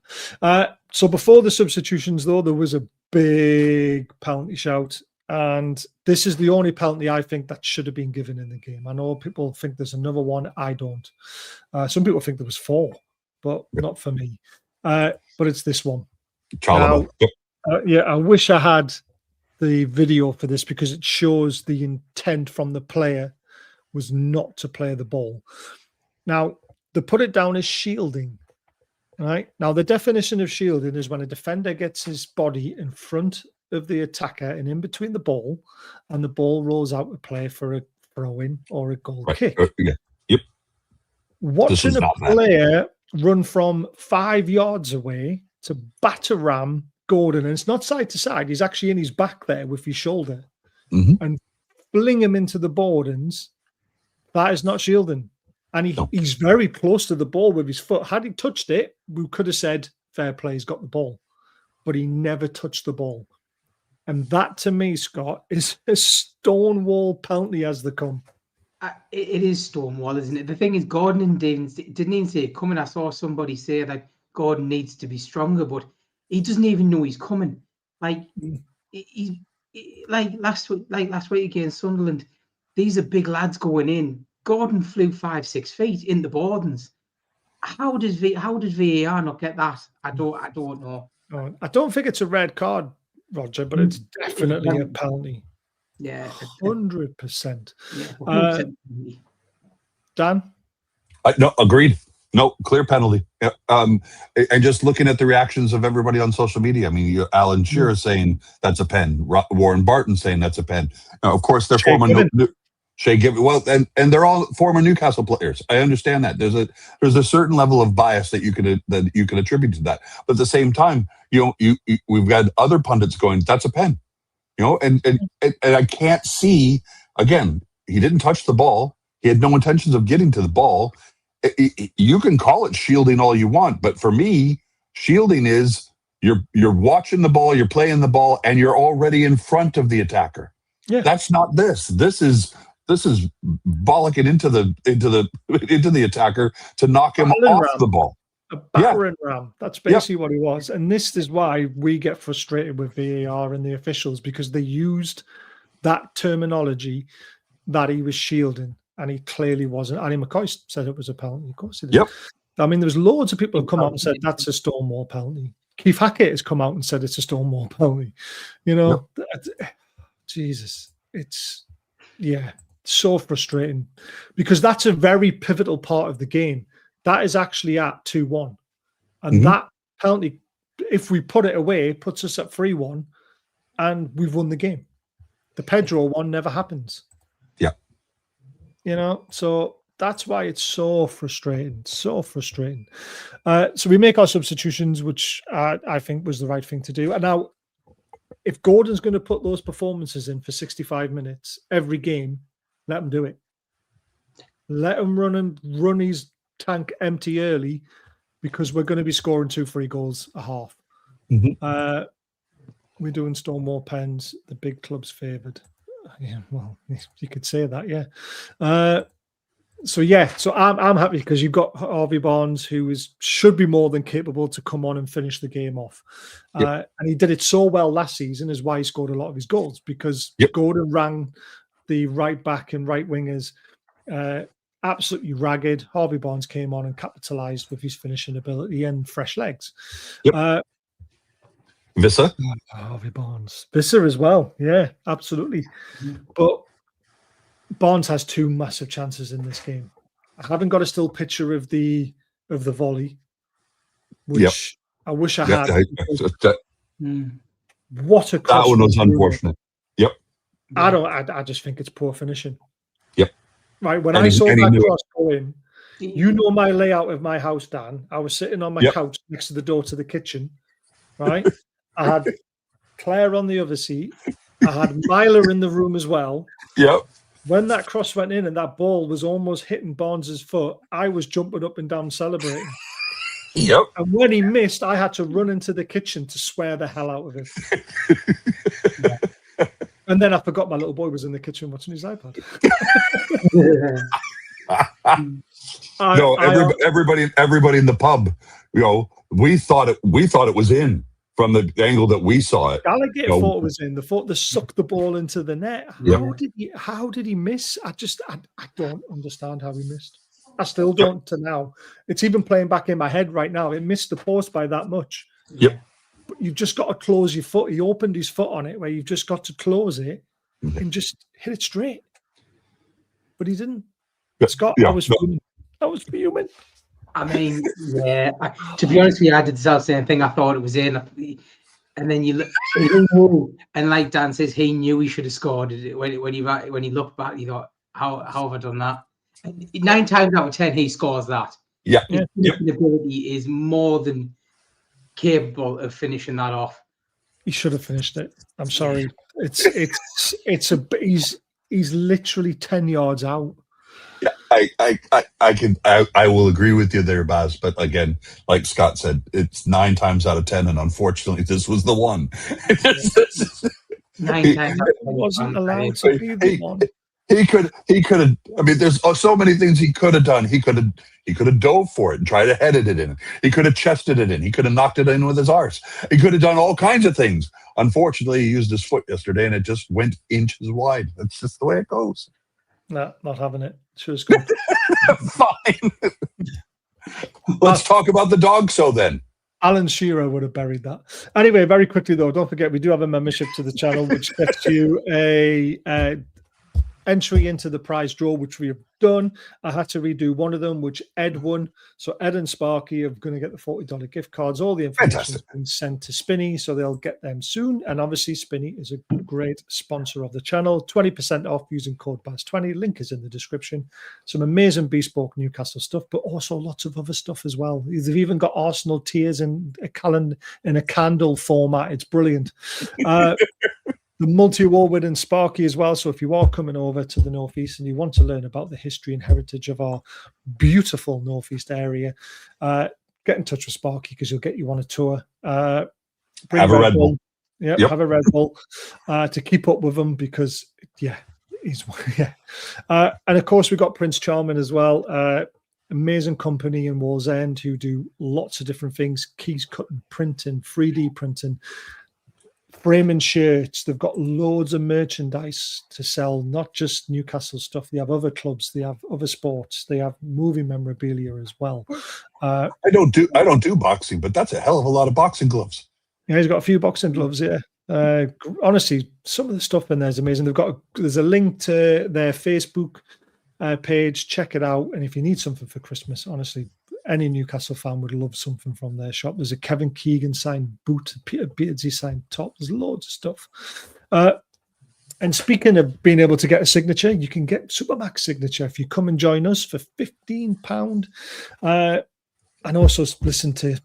So before the substitutions, though, there was a big penalty shout. And this is the only penalty I think that should have been given in the game. I know people think there's another one. I don't. Some people think there was 4, but not for me. But it's this one. Now, I wish I had the video for this because it shows the intent from the player was not to play the ball. Now, they put it down as shielding. Right? Now, the definition of shielding is when a defender gets his body in front of the attacker and in between the ball, and the ball rolls out to play for a throw-in or a goal kick. Watching a player run from 5 yards away to batter ram Gordon, and it's not side to side, he's actually in his back there with his shoulder, and fling him into the boardings, that is not shielding. And he's very close to the ball with his foot. Had he touched it, we could have said, fair play, he's got the ball. But he never touched the ball. And that, to me, Scott, is a stonewall penalty as they come. It is stonewall, isn't it? The thing is, Gordon didn't even see it coming. I saw somebody say that Gordon needs to be stronger, but he doesn't even know he's coming. Like last week against Sunderland, these are big lads going in. Gordon flew 5-6 feet in the boardings. How does VAR not get that? I don't know. I don't think it's a red card, Roger, but it's definitely a penalty. Yeah, 100%. Yeah, 100%. Dan? No, agreed. No, clear penalty. Yeah. And just looking at the reactions of everybody on social media, I mean, Alan Shearer saying that's a pen, Warren Barton saying that's a pen. Now, of course, they're former Shea Given. Well, and they're all former Newcastle players. I understand that there's a certain level of bias that you can attribute to that. But at the same time, we've got other pundits going, that's a pen. And I can't see, again, he didn't touch the ball. He had no intentions of getting to the ball. You can call it shielding all you want, but for me, shielding is you're watching the ball, you're playing the ball, and you're already in front of the attacker. Yeah. That's not this. This is bollocking into the attacker to knock him off the ball. A battering ram. That's basically what he was. And this is why we get frustrated with VAR and the officials, because they used that terminology that he was shielding, and he clearly wasn't. Annie McCoy said it was a penalty. Of course he did. Yep. I mean, there was loads of people who come out and said that's a Stonewall penalty. Keith Hackett has come out and said it's a Stonewall penalty. Jesus. It's, so frustrating, because that's a very pivotal part of the game. That is actually at 2-1. And that penalty, if we put it away, puts us at 3-1, and we've won the game. The Pedro one never happens. Yeah. So that's why it's so frustrating. So frustrating. So we make our substitutions, which I think was the right thing to do. And now, if Gordon's going to put those performances in for 65 minutes every game, let him do it. Let him run his tank empty early, because we're going to be scoring 2-3 goals a half. We're doing Stonewall pens, the big club's favoured. Yeah, well, you could say that, So I'm happy, because you've got Harvey Barnes, who should be more than capable to come on and finish the game off. And he did it so well last season, is why he scored a lot of his goals, because Gordon ran the right back and right wingers absolutely ragged. Harvey Barnes came on and capitalised with his finishing ability and fresh legs. Visser? Harvey Barnes. Visser as well. Yeah, absolutely. But Barnes has 2 massive chances in this game. I haven't got a still picture of the volley, which I wish I had. What a that one was unfortunate. Yep. I just think it's poor finishing. Yep. Right. When I saw that cross go in, my layout of my house, Dan. I was sitting on my couch next to the door to the kitchen. Right. I had Claire on the other seat. I had Myla in the room as well. Yep. When that cross went in and that ball was almost hitting Barnes's foot, I was jumping up and down celebrating. Yep. And when he missed, I had to run into the kitchen to swear the hell out of him. And then I forgot my little boy was in the kitchen watching his iPad. Everybody in the pub, we thought it was in. From the angle that we saw it, Gallagher thought it was in. They thought they sucked the ball into the net. How did he miss? I don't understand how he missed. I still don't to now. It's even playing back in my head right now. It missed the post by that much. Yep. But you've just got to close your foot. He opened his foot on it, where you've just got to close it and just hit it straight. But he didn't. Scott, I was fuming. I mean, to be honest with you, I did the same thing. I thought it was in, and then you look, and like Dan says, he knew he should have scored it. When he looked back, he thought, "How have I done that?" 9 times out of 10, he scores that. Yeah, his ability is more than capable of finishing that off. He should have finished it. I'm sorry. He's literally 10 yards out. I will agree with you there, Baz. But again, like Scott said, it's 9 times out of 10, and unfortunately, this was the one. 9 times out of 10 wasn't allowed to be the one. He could have. I mean, there's so many things he could have done. He could have dove for it and tried to headed it in. He could have chested it in. He could have knocked it in with his arse. He could have done all kinds of things. Unfortunately, he used his foot yesterday, and it just went inches wide. That's just the way it goes. No, not having it. Should have scored. Fine. Let's talk about the dog show then. Alan Shearer would have buried that. Anyway, very quickly though, don't forget we do have a membership to the channel, which gets you a entry into the prize draw, which we have done. I had to redo one of them, which Ed won. So Ed and Sparky are going to get the $40 gift cards. All the information has been sent to Spinny, so they'll get them soon. And obviously, Spinny is a great sponsor of the channel. 20% off using code BAS20. Link is in the description. Some amazing bespoke Newcastle stuff, but also lots of other stuff as well. They've even got Arsenal tiers in a calendar in a candle format. It's brilliant. The multi-award winning Sparky as well. So if you are coming over to the Northeast and you want to learn about the history and heritage of our beautiful Northeast area, get in touch with Sparky because he'll get you on a tour. Have a Red Bull. Yep. Have a Red Bull to keep up with him because, he's and of course, we've got Prince Charming as well. Amazing company in Wallsend who do lots of different things: keys cutting, printing, 3D printing, framing shirts. They've got loads of merchandise to sell, not just Newcastle stuff. They have other clubs, they have other sports, they have movie memorabilia as well. I don't do boxing, but that's a hell of a lot of boxing gloves. Yeah, he's got a few boxing gloves. Yeah, honestly, some of the stuff in there is amazing. There's a link to their Facebook page. Check it out, and if you need something for Christmas, honestly, any Newcastle fan would love something from their shop. There's a Kevin Keegan signed boot, Peter Beardsley signed top. There's loads of stuff. And speaking of being able to get a signature, you can get Supermax signature if you come and join us for £15. And also listen to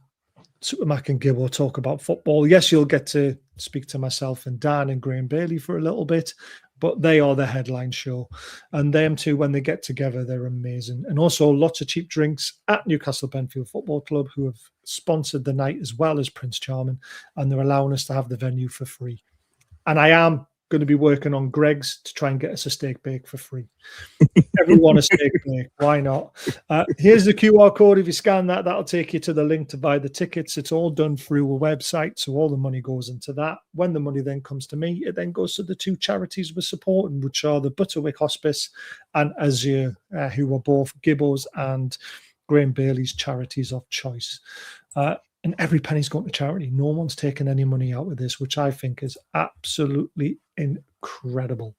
Supermac and Gibbo talk about football. Yes, you'll get to speak to myself and Dan and Graham Bailey for a little bit, but they are the headline show. And them two, when they get together, they're amazing. And also lots of cheap drinks at Newcastle Benfield Football Club, who have sponsored the night as well as Prince Charming, and they're allowing us to have the venue for free. And I am going to be working on Greg's to try and get us a steak bake for free. Everyone a steak bake. Why not? Here's the QR code. If you scan that, that'll take you to the link to buy the tickets. It's all done through a website, so all the money goes into that. When the money then comes to me, it then goes to the two charities we're supporting, which are the Butterwick Hospice and Azure, who are both Gibbo's and Graham Bailey's charities of choice. And every penny's going to charity. No one's taken any money out of this, which I think is absolutely incredible.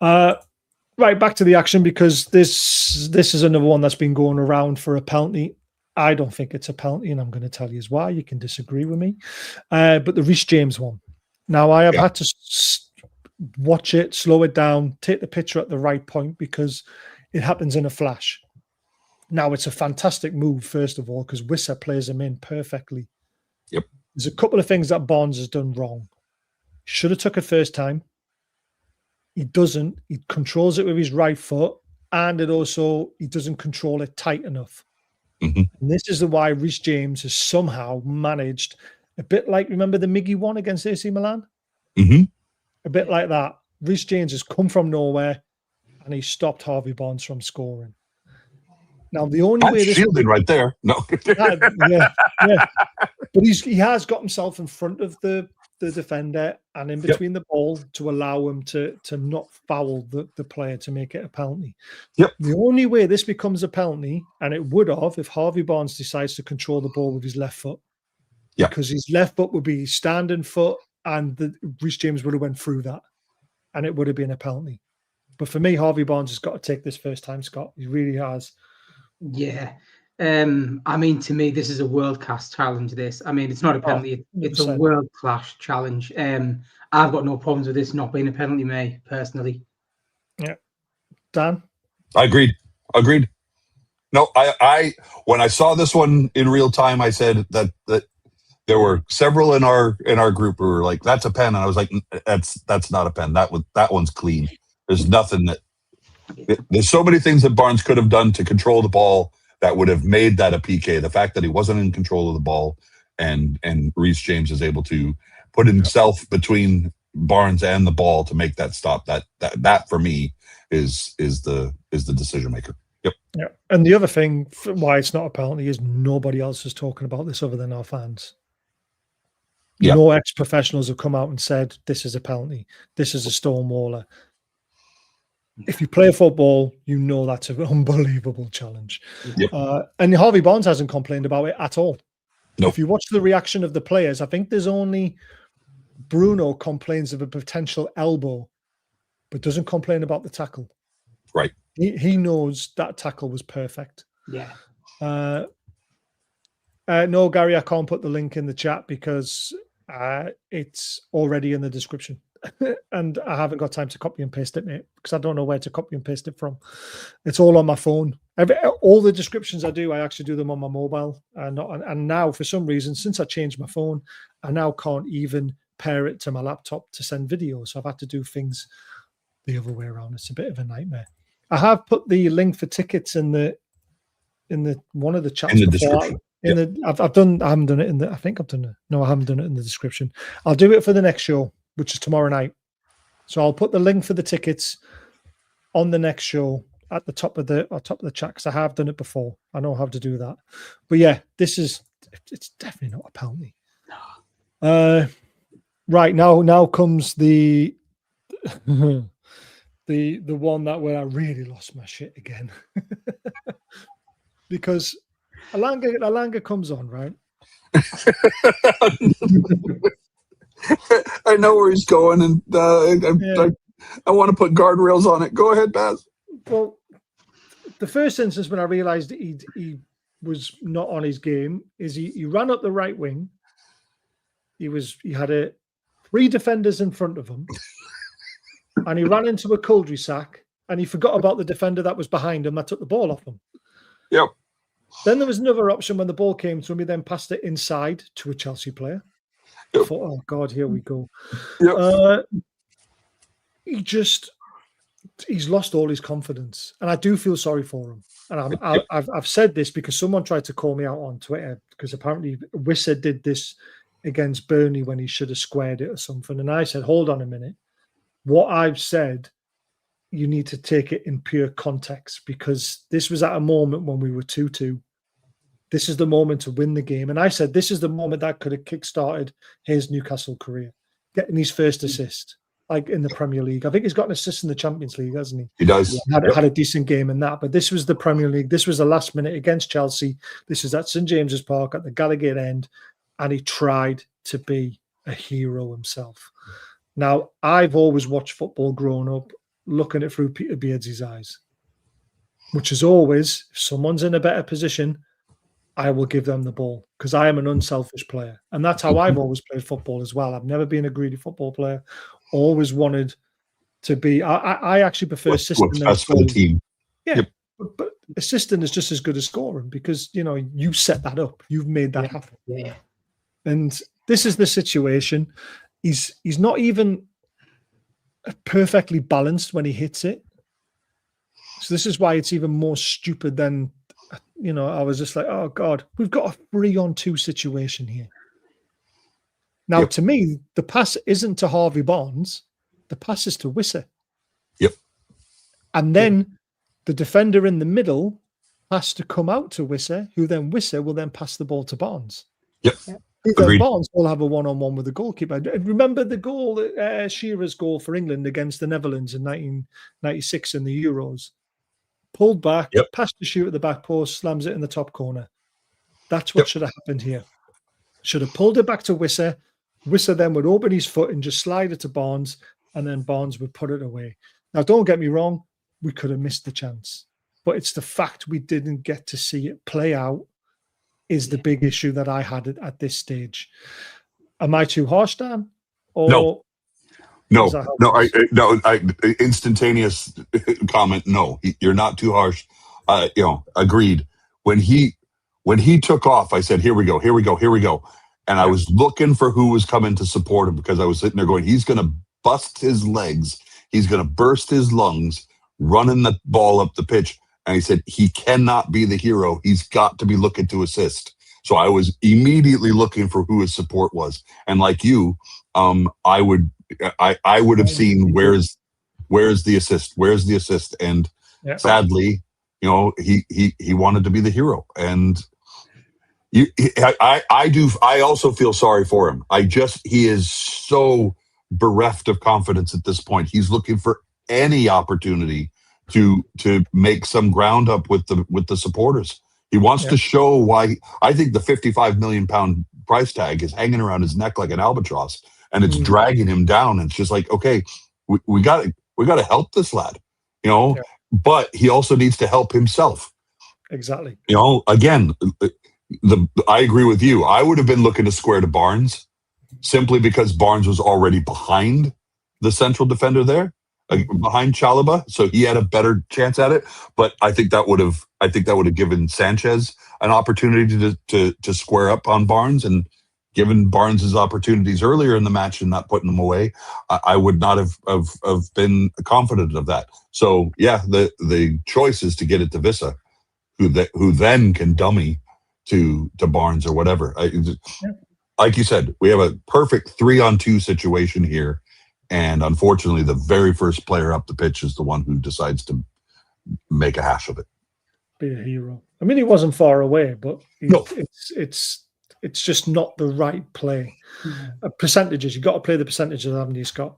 Right, back to the action, because this is another one that's been going around for a penalty. I don't think it's a penalty, and I'm going to tell you why. You can disagree with me. But the Reece James one. Now, I have had to watch it, slow it down, take the picture at the right point, because it happens in a flash. Now, it's a fantastic move, first of all, because Wissa plays him in perfectly. Yep. There's a couple of things that Barnes has done wrong. Should have took it first time. He doesn't. He controls it with his right foot, and he doesn't control it tight enough. Mm-hmm. And this is why Reece James has somehow managed, a bit like, remember the Miggy one against AC Milan? Mm-hmm. A bit like that. Reece James has come from nowhere, and he stopped Harvey Barnes from scoring. Now, the only way this shielding right there. No. yeah. But he has got himself in front of the defender and in between the ball to allow him to not foul the player to make it a penalty. Yep. The only way this becomes a penalty, and it would have if Harvey Barnes decides to control the ball with his left foot. Yeah. Because his left foot would be his standing foot, and Reece James would have went through that, and it would have been a penalty. But for me, Harvey Barnes has got to take this first time, Scott. He really has. Yeah. I mean, to me, this is a world-class challenge, this. I mean, it's not a penalty. It's a world-class challenge. I've got no problems with this not being a penalty, me, personally. Yeah. Dan? I agreed. No, I when I saw this one in real time, I said that there were several in our group who were like, that's a pen. And I was like, that's not a pen. That one's clean. There's nothing there's so many things that Barnes could have done to control the ball that would have made that a PK. The fact that he wasn't in control of the ball and Reece James is able to put himself between Barnes and the ball to make that stop. That for me is the decision maker. Yep. Yeah. And the other thing why it's not a penalty is nobody else is talking about this other than our fans. Yeah. No ex-professionals have come out and said this is a penalty. This is a stonewaller. If you play football, you know that's an unbelievable challenge. Yep. And Harvey Barnes hasn't complained about it at all. Nope. If you watch the reaction of the players, I think there's only Bruno complains of a potential elbow. but doesn't complain about the tackle. Right. He knows that tackle was perfect. Yeah. No, Gary, I can't put the link in the chat because it's already in the description. And I haven't got time to copy and paste it, mate, because I don't know where to copy and paste it from. It's all on my phone. All the descriptions I do, I actually do them on my mobile. And now, for some reason, since I changed my phone, I now can't even pair it to my laptop to send videos. So I've had to do things the other way around. It's a bit of a nightmare. I have put the link for tickets in the one of the chats In the before. description. I haven't done it in the. I think I've done it. No, I haven't done it in the description. I'll do it for the next show, which is tomorrow night. So I'll put the link for the tickets on the next show at the top of the chat, because I have done it before. I know how to do that. But yeah, it's definitely not a penalty. Right now comes the the one where I really lost my shit again. Because Alanga comes on, right? I know where he's going, and I want to put guardrails on it. Go ahead, Baz. Well, the first instance when I realised he was not on his game is he ran up the right wing. He had 3 defenders in front of him, and he ran into a cul-de-sac, and he forgot about the defender that was behind him that took the ball off him. Yep. Then there was another option when the ball came to him. He then passed it inside to a Chelsea player. Yep. I thought, oh God, here we go. Yep. He's lost all his confidence, and I do feel sorry for him. And I've said this because someone tried to call me out on Twitter, because apparently Wissa did this against Burnley when he should have squared it or something. And I said, hold on a minute. What I've said, you need to take it in pure context, because this was at a moment when we were 2-2. This is the moment to win the game. And I said, this is the moment that could have kick-started his Newcastle career, getting his first assist, like in the Premier League. I think he's got an assist in the Champions League, hasn't he? He does. Had a decent game in that. But this was the Premier League. This was the last minute against Chelsea. This is at St. James's Park at the Gallagher end. And he tried to be a hero himself. Now, I've always watched football growing up, looking at it through Peter Beardsley's eyes, which is always, if someone's in a better position, I will give them the ball, because I am an unselfish player. And that's how I've always played football as well. I've never been a greedy football player. Always wanted to be. I actually prefer assisting. What's best for the team. Yeah, but assisting is just as good as scoring, because, you set that up. You've made that happen. Yeah. And this is the situation. He's not even perfectly balanced when he hits it. So this is why it's even more stupid than, I was just like, oh God, we've got a 3-on-2 situation here. Now, to me, the pass isn't to Harvey Barnes. The pass is to Wissa. Yep. And then the defender in the middle has to come out to Wissa, who then Wissa will then pass the ball to Barnes. Yep. Then Barnes will have a one-on-one with the goalkeeper. Remember the goal, Shearer's goal for England against the Netherlands in 1996 in the Euros? Pulled back, passed the shoot at the back post, slams it in the top corner. That's what should have happened here. Should have pulled it back to Wissa. Wissa then would open his foot and just slide it to Barnes, and then Barnes would put it away. Now, don't get me wrong, we could have missed the chance. But it's the fact we didn't get to see it play out is the big issue that I had at this stage. Am I too harsh, Dan? Or No, instantaneous comment. No, you're not too harsh. Agreed. When he took off, I said, here we go. And I was looking for who was coming to support him, because I was sitting there going, he's going to bust his legs. He's going to burst his lungs, running the ball up the pitch. And he said, he cannot be the hero. He's got to be looking to assist. So I was immediately looking for who his support was. And like you, I would have seen where's the assist? Where's the assist? And sadly, he wanted to be the hero. And I also feel sorry for him. He is so bereft of confidence at this point. He's looking for any opportunity to make some ground up with the supporters. He wants to show why. I think the £55 million price tag is hanging around his neck like an albatross, and it's dragging him down. It's just like, okay, we got We got to help this lad, you know. Yeah. But he also needs to help himself. Exactly. You know, again, I agree with you. I would have been looking to square to Barnes simply because Barnes was already behind the central defender there, behind Chalobah, so he had a better chance at it. But I think that would have given Sanchez an opportunity to square up on Barnes, and given Barnes his opportunities earlier in the match and not putting them away, I would not have been confident of that. So yeah, the choice is to get it to Vissa, who then can dummy to Barnes or whatever. Like you said, we have a perfect 3-on-2 situation here, and unfortunately, the very first player up the pitch is the one who decides to make a hash of it. Be a hero. I mean, he wasn't far away, but No. it's just not the right play. Percentages, you've got to play the percentages, haven't you, Scott?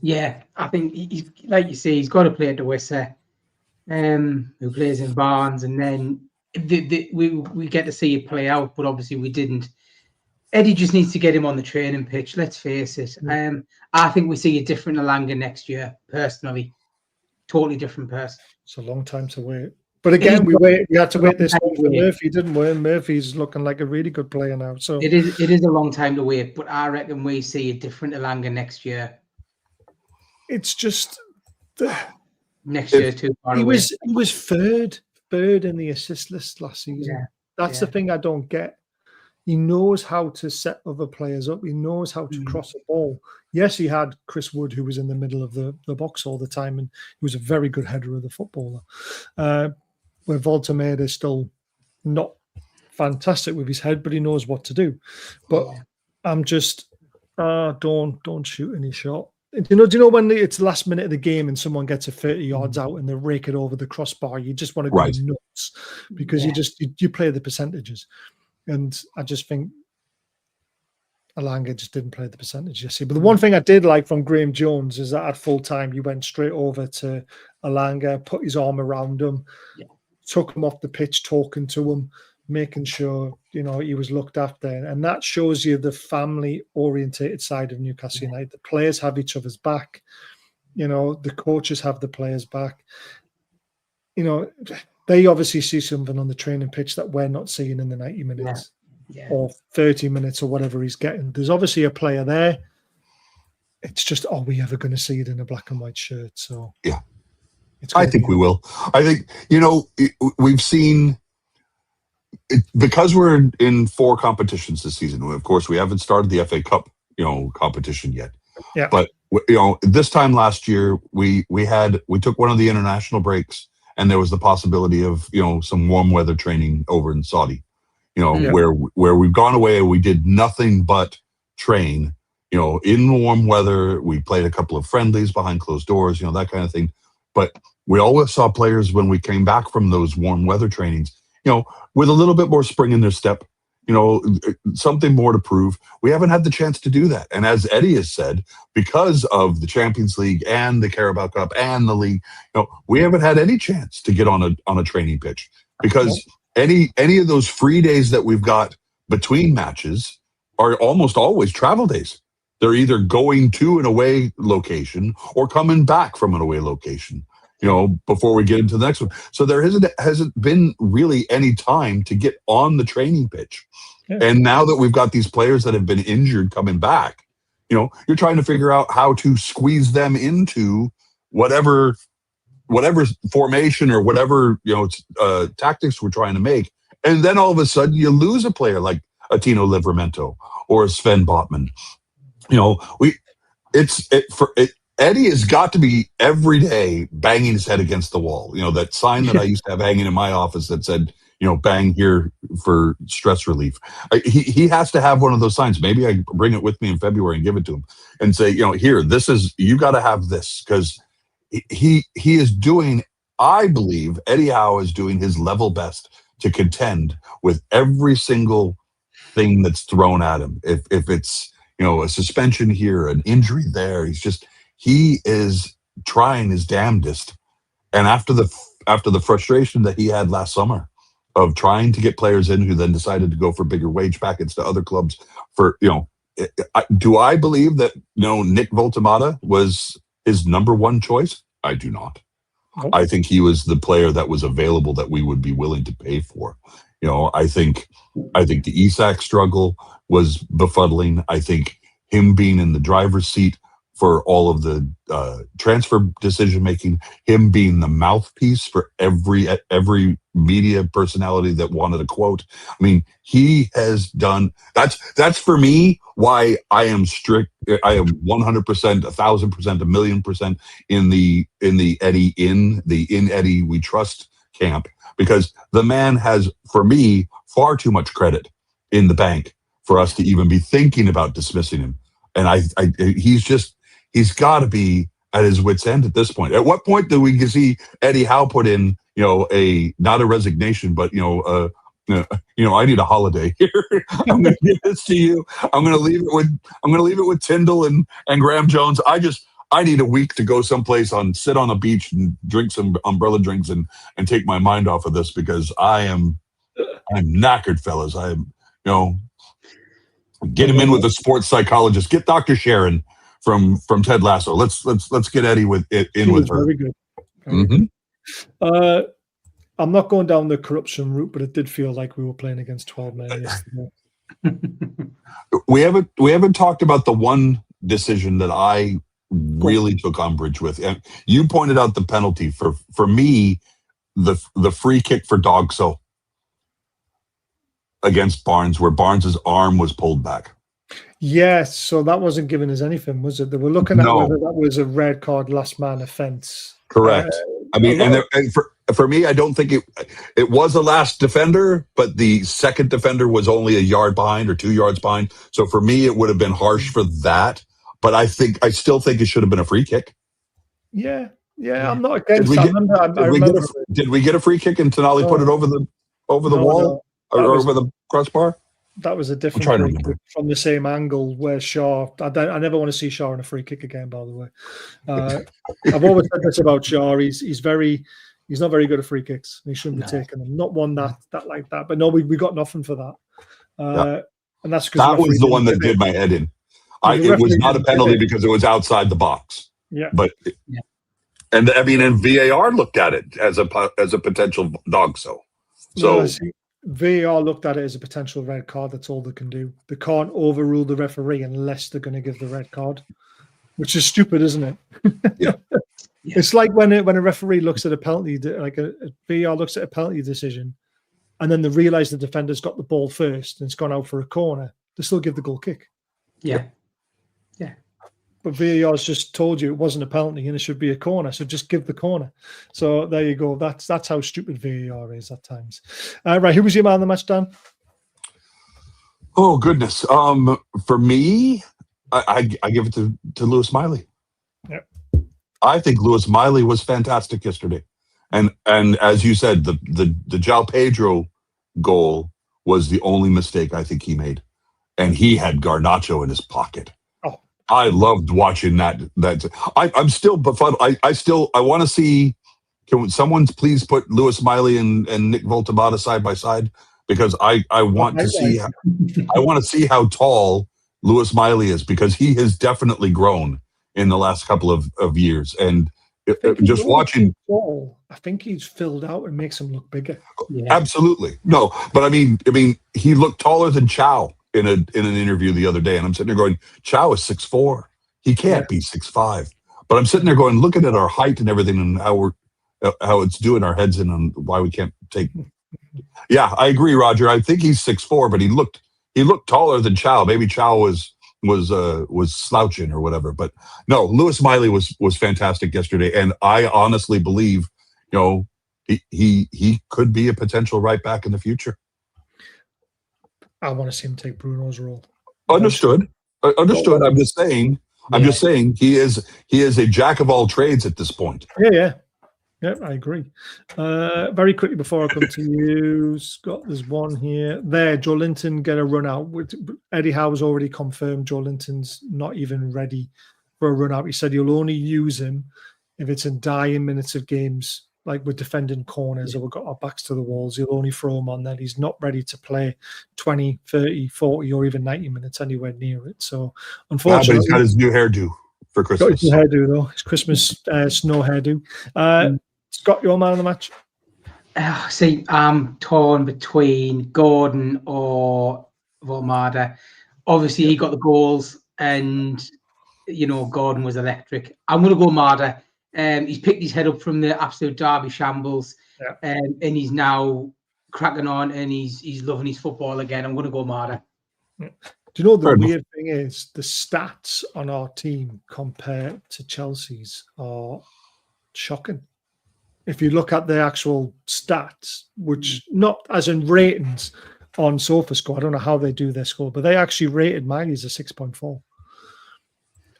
Yeah, I think he's, like you say, he's got to play at the Wissa, who plays in Barnes, and then we get to see it play out, but obviously we didn't. Eddie just needs to get him on the training pitch. Let's face it. I think we see a different Alanga next year. Personally, totally different person. It's a long time to wait. But again, we had to wait this week for Murphy, didn't we? Murphy's looking like a really good player now. So it is a long time to wait, but I reckon we see a different Alanga next year. It's just next year too far away. He was third in the assist list last season. Yeah. That's the thing I don't get. He knows how to set other players up. He knows how to cross a ball. Yes, he had Chris Wood, who was in the middle of the box all the time, and he was a very good header of the footballer. Where Voltameda is still not fantastic with his head, but he knows what to do. But I'm just, don't shoot any shot. Do you know when it's the last minute of the game and someone gets a 30 yards out and they rake it over the crossbar? You just want to go nuts because you play the percentages. And I just think Alanga just didn't play the percentage yesterday. But the one thing I did like from Graham Jones is that at full time, he went straight over to Alanga, put his arm around him, took him off the pitch, talking to him, making sure, he was looked after. And that shows you the family-orientated side of Newcastle United. The players have each other's back. The coaches have the players' back. They obviously see something on the training pitch that we're not seeing in the 90 minutes or 30 minutes or whatever he's getting. There's obviously a player there. It's just, are we ever going to see it in a black and white shirt? So yeah, I think we will. I think, we've seen it, because we're in 4 competitions this season. Of course, we haven't started the FA Cup, competition yet. Yeah. But, this time last year, we took one of the international breaks, and there was the possibility of, some warm weather training over in Saudi, where we've gone away and we did nothing but train, in warm weather. We played a couple of friendlies behind closed doors, that kind of thing. But we always saw players when we came back from those warm weather trainings, with a little bit more spring in their step, something more to prove. We haven't had the chance to do that. And as Eddie has said, because of the Champions League and the Carabao Cup and the league, we haven't had any chance to get on a training pitch, because any of those free days that we've got between matches are almost always travel days. They're either going to an away location or coming back from an away location, before we get into the next one. So there hasn't been really any time to get on the training pitch. Yeah. And now that we've got these players that have been injured coming back, you're trying to figure out how to squeeze them into whatever formation or whatever, tactics we're trying to make. And then all of a sudden you lose a player like a Tino Livramento or a Sven Botman. Eddie has got to be every day banging his head against the wall. That sign that I used to have hanging in my office that said, bang here for stress relief. He has to have one of those signs. Maybe I bring it with me in February and give it to him and say, here, you got to have this, because he is doing, I believe Eddie Howe is doing his level best to contend with every single thing that's thrown at him. If it's, a suspension here, an injury there, he is trying his damnedest. And after the frustration that he had last summer of trying to get players in who then decided to go for bigger wage packets to other clubs do I believe that, Nick Voltamata was his number one choice? I do not. Nope. I think he was the player that was available that we would be willing to pay for. I think the Isak struggle was befuddling. I think him being in the driver's seat for all of the transfer decision making, him being the mouthpiece for every media personality that wanted a quote. I mean, he has done that's for me why I am strict. I am 100%, 1,000%, 1,000,000% in the Eddie we trust camp, because the man has, for me, far too much credit in the bank for us to even be thinking about dismissing him. And he's got to be at his wit's end at this point. At what point do we see Eddie Howe put in, not a resignation, but I need a holiday here. I'm going to give this to you. I'm going to leave it with Tyndall and Graham Jones. I need a week to go someplace sit on a beach and drink some umbrella drinks and take my mind off of this, because I'm knackered, fellas. Get him in with a sports psychologist. Get Dr. Sharon from Ted Lasso. Let's get Eddie with her. Very good. Very good. I'm not going down the corruption route, but it did feel like we were playing against 12 men yesterday. We haven't talked about the one decision that I really took umbrage with. And you pointed out the penalty for me, the free kick for Dogso against Barnes, where Barnes's arm was pulled back. Yes, so that wasn't giving us anything, was it? They were looking at whether that was a red card, last man offence. Correct. And for me, I don't think it was a last defender, but the second defender was only a yard behind or 2 yards behind. So for me, it would have been harsh for that. But I still think it should have been a free kick. Yeah, I'm not against that. Did we get a free kick and Tonali put it over the wall or over the crossbar? That was a different free kick from the same angle where Shaw. I never want to see Shaw in a free kick again, by the way. I've always said this about Shaw. He's not very good at free kicks. He shouldn't be taking them. Not one that like that. But no, we got nothing for that. And that's because that was the one that did my head in. It was not a penalty because it was outside the box. Yeah. And VAR looked at it as a potential dog. So VAR looked at it as a potential red card. That's all they can do. They can't overrule the referee unless they're going to give the red card, which is stupid, isn't it? Yeah. It's like when a referee looks at a penalty, like a VAR looks at a penalty decision, and then they realise the defender's got the ball first and it's gone out for a corner. They still give the goal kick. Yeah. But VAR's just told you it wasn't a penalty and it should be a corner, so just give the corner. So there you go. That's how stupid VAR is at times. Right, who was your man of the match, Dan? Oh goodness. For me, I give it to Lewis Miley. Yep. I think Lewis Miley was fantastic yesterday, and as you said, the João Pedro goal was the only mistake I think he made, and he had Garnacho in his pocket. I loved watching that. I'm still befuddled. I want to see. Can someone please put Lewis Miley and Nick Voltabata side by side, because I want to see. I want to see how tall Lewis Miley is, because he has definitely grown in the last couple of years. And just watching, I think he's filled out and makes him look bigger. Yeah. Absolutely, no, but I mean, he looked taller than Chow in an interview the other day, and I'm sitting there going, Chow is 6'4". He can't be 6'5". But I'm sitting there going, looking at our height and everything, and how it's doing our heads in, and why we can't take. Yeah, I agree, Roger. I think he's 6'4", but he looked taller than Chow. Maybe Chow was slouching or whatever. But no, Lewis Miley was fantastic yesterday, and I honestly believe, he could be a potential right back in the future. I want to see him take Bruno's role. Understood. I'm just saying. I'm just saying he is a jack of all trades at this point. Yeah, I agree. Very quickly before I come to you, Scott, there's one here. There, Joe Linton get a run out. Eddie Howe's already confirmed Joe Linton's not even ready for a run out. He said he'll only use him if it's in dying minutes of games, like we're defending corners or we've got our backs to the walls. He'll only throw him on then. He's not ready to play 20, 30, 40 or even 90 minutes anywhere near it. So unfortunately, but he's got his new hairdo for Got Christmas. his hairdo though. His Christmas snow hairdo. Scott, your man of the match. See, I'm torn between Gordon or Volmada. Obviously, he got the goals, and Gordon was electric. I'm going to go Marder. He's picked his head up from the absolute Derby shambles, and he's now cracking on, and he's loving his football again. I'm going to go Marder. Do you know the weird thing is the stats on our team compared to Chelsea's are shocking. If you look at the actual stats, which not as in ratings on SofaScore, I don't know how they do their score, but they actually rated Miley's a 6.4.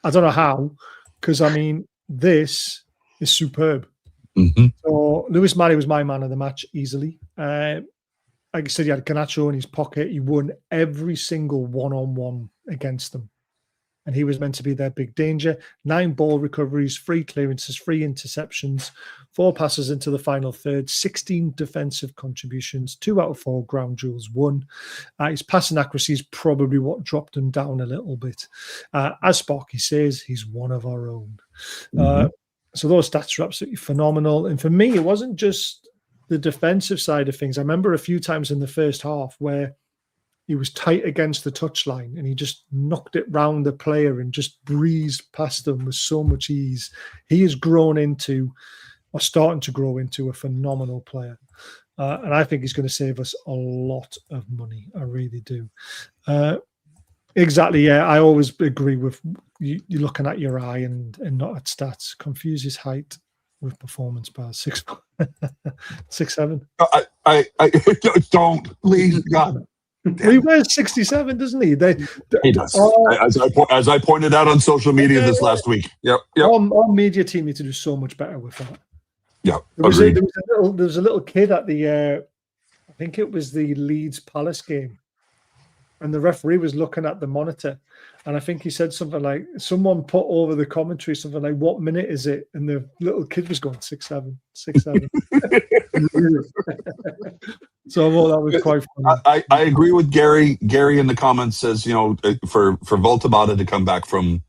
I don't know how, because I mean, this is superb. Mm-hmm. So Lewis Murray was my man of the match easily. Like I said, he had Garnacho in his pocket. He won every single one-on-one against them. And he was meant to be their big danger. 9 ball recoveries, 3 clearances, 3 interceptions, 4 passes into the final third, 16 defensive contributions, 2 out of 4 ground duels won. His passing accuracy is probably what dropped him down a little bit. As Sparky says, he's one of our own. So those stats are absolutely phenomenal. And for me, it wasn't just the defensive side of things. I remember a few times in the first half where he was tight against the touchline and he just knocked it round the player and just breezed past them with so much ease. He has grown into, or starting to grow into, a phenomenal player. And I think he's going to save us a lot of money. I really do. Exactly, yeah. I always agree with you looking at your eye and not at stats. Confuse his height with performance bars. 6'7". I don't, please, God. He wears 67, doesn't he? He does. As I pointed out on social media this last week. Yep. Our media team need to do so much better with that. Yeah, there was a little kid at the, I think it was the Leeds Palace game, and the referee was looking at the monitor, and I think he said something like, someone put over the commentary something like, "What minute is it?" And the little kid was going 6'7", 6'7". So that was quite funny. I agree with Gary. Gary in the comments says, for Voltamata to come back from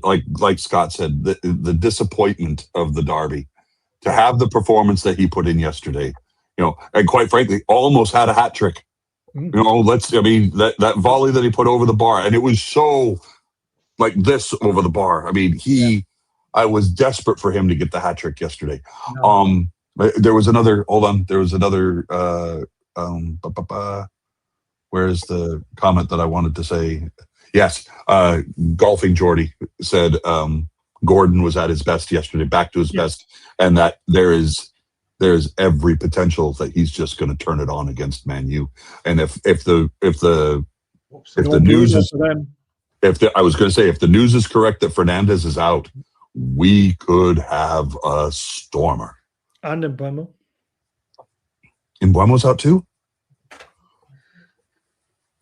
like Scott said, the disappointment of the derby, to have the performance that he put in yesterday, and quite frankly, almost had a hat trick. That volley that he put over the bar, and it was so like this over the bar. I mean, I was desperate for him to get the hat trick yesterday. No. There was another. Hold on. There was another. Where's the comment that I wanted to say? Yes, golfing Geordie said Gordon was at his best yesterday, back to his best, and that there's every potential that he's just going to turn it on against Man U. And if the news is I was going to say, if the news is correct that Fernandez is out, we could have a stormer. And Mbeumo. Mbeumo's out too?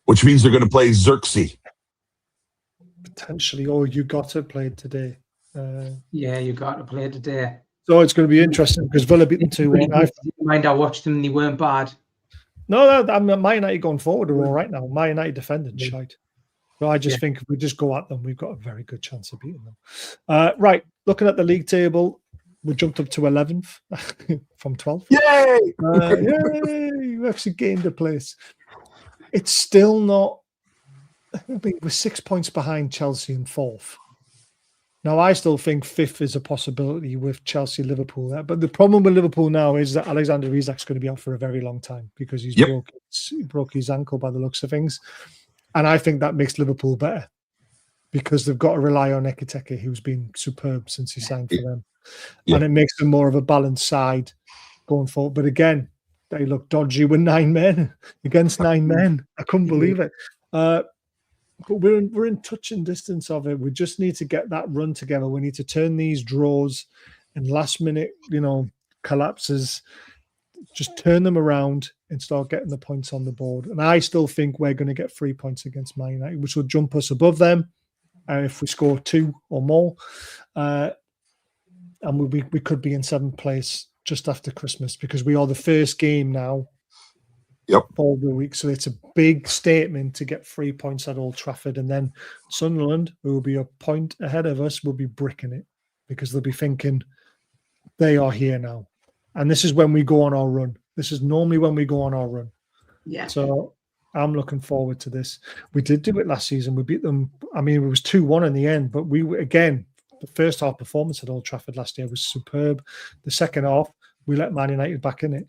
Which means they're going to play Xerxes. Potentially, or you got to play today. You got to play today. So it's going to be interesting because Villa beat them 2-1. I watched them and they weren't bad. No, Man United going forward are all right now. Man United defending shite. So I just think if we just go at them, we've got a very good chance of beating them. Right, looking at the league table, we jumped up to 11th from 12th. Yay! Yay! We actually gained a place. It's still not. We're 6 points behind Chelsea in 4th. Now, I still think 5th is a possibility with Chelsea, Liverpool there. But the problem with Liverpool now is that Alexander Isak's going to be out for a very long time because he's broke his ankle by the looks of things. And I think that makes Liverpool better because they've got to rely on Ekiteke, who's been superb since he signed for them. Yeah. And it makes them more of a balanced side going forward. But again, they look dodgy with 9 men against 9 men. I couldn't believe it. But we're in touching distance of it. We just need to get that run together. We need to turn these draws and last minute, collapses, just turn them around and start getting the points on the board. And I still think we're going to get 3 points against Man United, which will jump us above them if we score 2 or more. And we could be in 7th place just after Christmas because we are the first game now Yep. For the week. So it's a big statement to get 3 points at Old Trafford. And then Sunderland, who will be a point ahead of us, will be bricking it because they'll be thinking they are here now. And this is when we go on our run. This is normally when we go on our run. Yeah. So I'm looking forward to this. We did do it last season. We beat them. I mean, it was 2-1 in the end, but again, the first half performance at Old Trafford last year was superb. The second half, we let Man United back in it.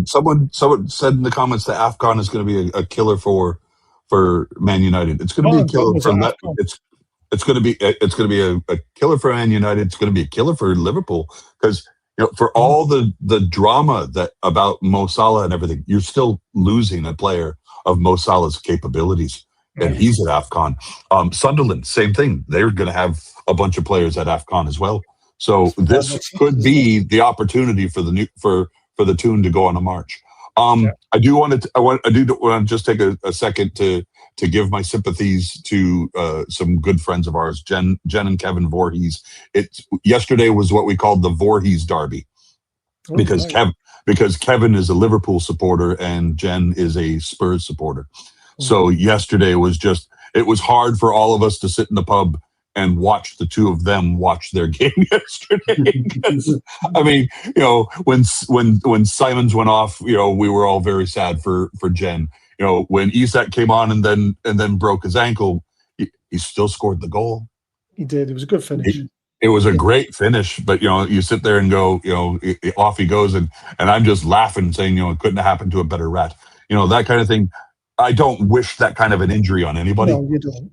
Someone said in the comments that AFCON is going to be a killer for Man United. It's going to be a killer for it's going to be a killer for Man United. It's going to be a killer for Liverpool because for all the drama that about Mo Salah and everything, you're still losing a player of Mo Salah's capabilities, and he's at AFCON. Sunderland, same thing. They're going to have a bunch of players at AFCON as well. So this could be the opportunity for the Toon to go on a march. I do want to just take a second to give my sympathies to some good friends of ours, Jen and Kevin Voorhees. Yesterday was what we called the Voorhees Derby because Kevin is a Liverpool supporter and Jen is a Spurs supporter. So yesterday was it was hard for all of us to sit in the pub and watch the two of them watch their game yesterday. I mean, when Simons went off, we were all very sad for Jen. When Isak came on and then broke his ankle, he still scored the goal. He did. It was a good finish. It was a great finish, but you sit there and go, off he goes, and I'm just laughing, saying, it couldn't have happened to a better rat. That kind of thing. I don't wish that kind of an injury on anybody. No, you don't.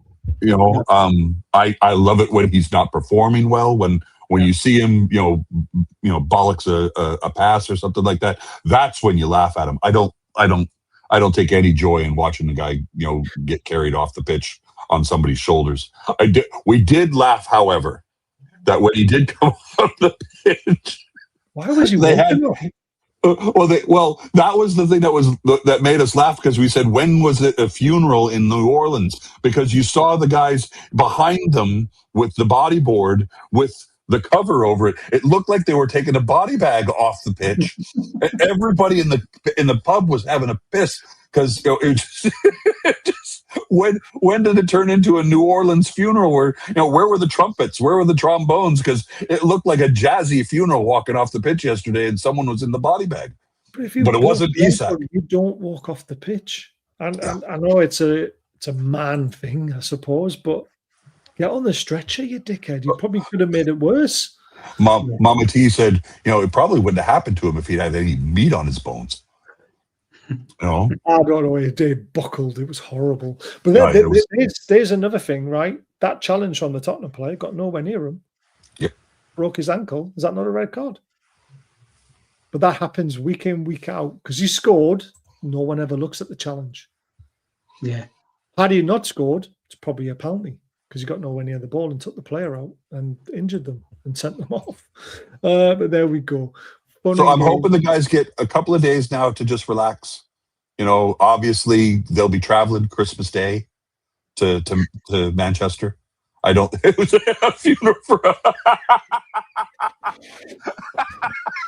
I love it when he's not performing well. When you see him, bollocks a pass or something like that. That's when you laugh at him. I don't take any joy in watching the guy, get carried off the pitch on somebody's shoulders. We did laugh, however, that when he did come off the pitch, why was he? Well, that was the thing that made us laugh because we said, when was it a funeral in New Orleans? Because you saw the guys behind them with the bodyboard with the cover over it. It looked like they were taking a body bag off the pitch. Everybody in the pub was having a piss because when did it turn into a New Orleans funeral? Where were the trumpets? Where were the trombones? Because it looked like a jazzy funeral walking off the pitch yesterday, and someone was in the body bag. But it wasn't Isak. You don't walk off the pitch, and I know it's a man thing, I suppose, but get on the stretcher, you dickhead. You probably could have made it worse. Mama T said, it probably wouldn't have happened to him if he'd had any meat on his bones. I don't know. It buckled. It was horrible. But there's another thing, right? That challenge on the Tottenham player got nowhere near him. Yep. Broke his ankle. Is that not a red card? But that happens week in, week out. Because you scored, no one ever looks at the challenge. Yeah. Had he not scored, it's probably a penalty because he got nowhere near the ball and took the player out and injured them and sent them off. But there we go. So I'm hoping the guys get a couple of days now to just relax. Obviously they'll be traveling Christmas Day to Manchester. It was a funeral for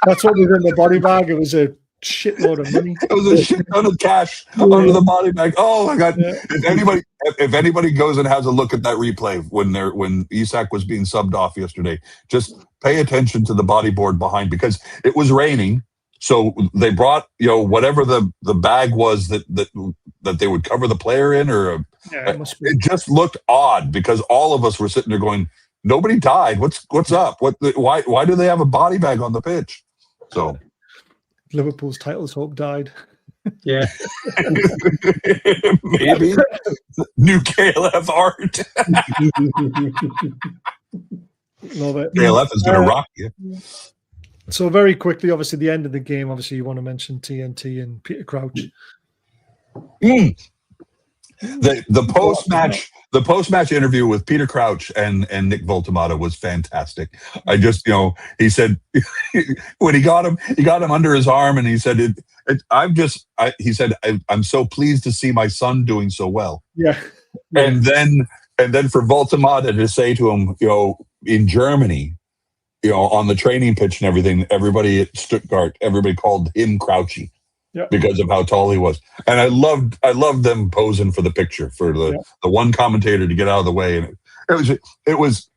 That's what was in the body bag. It was a shitload of money. It was a shit ton of cash under the body bag. Oh my God. Yeah. If anybody goes and has a look at that replay when Isak was being subbed off yesterday, just pay attention to the bodyboard behind because it was raining. So they brought, whatever the bag was that they would cover the player in, it just looked odd because all of us were sitting there going, nobody died. What's up? Why do they have a body bag on the pitch? So Liverpool's titles hope died. Yeah. Maybe. New KLF art. Love it. KLF is going to rock you. So very quickly, obviously, the end of the game, obviously, you want to mention TNT and Peter Crouch. The post-match interview with Peter Crouch and Nick Voltamata was fantastic. I just, he said when he got him under his arm and he said, I'm so pleased to see my son doing so well. Yeah. And then for Voltamata to say to him, in Germany, on the training pitch and everything, everybody at Stuttgart, everybody called him Crouchy. because of how tall he was. And I loved them posing for the picture for the one commentator to get out of the way. And it was.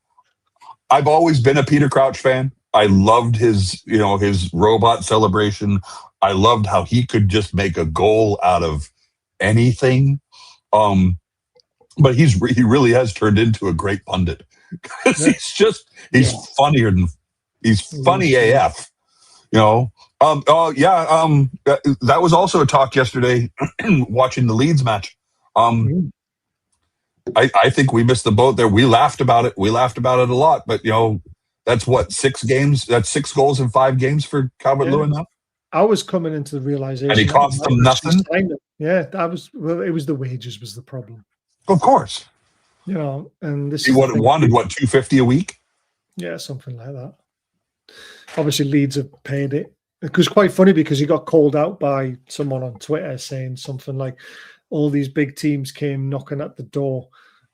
I've always been a Peter Crouch fan. I loved his robot celebration. I loved how he could just make a goal out of anything. But he really has turned into a great pundit. He's funnier than he's funny AF. That was also a talk yesterday watching the Leeds match. I think we missed the boat there. We laughed about it. We laughed about it a lot, but that's what 6 games. That's 6 goals in 5 games for Calvert-Lewin now. I was coming into the realization, and he cost them nothing. Yeah, it was the wages was the problem. Of course, and this he wanted $250 a week. Yeah, something like that. Obviously, Leeds have paid it. It was quite funny because he got called out by someone on Twitter saying something like, all these big teams came knocking at the door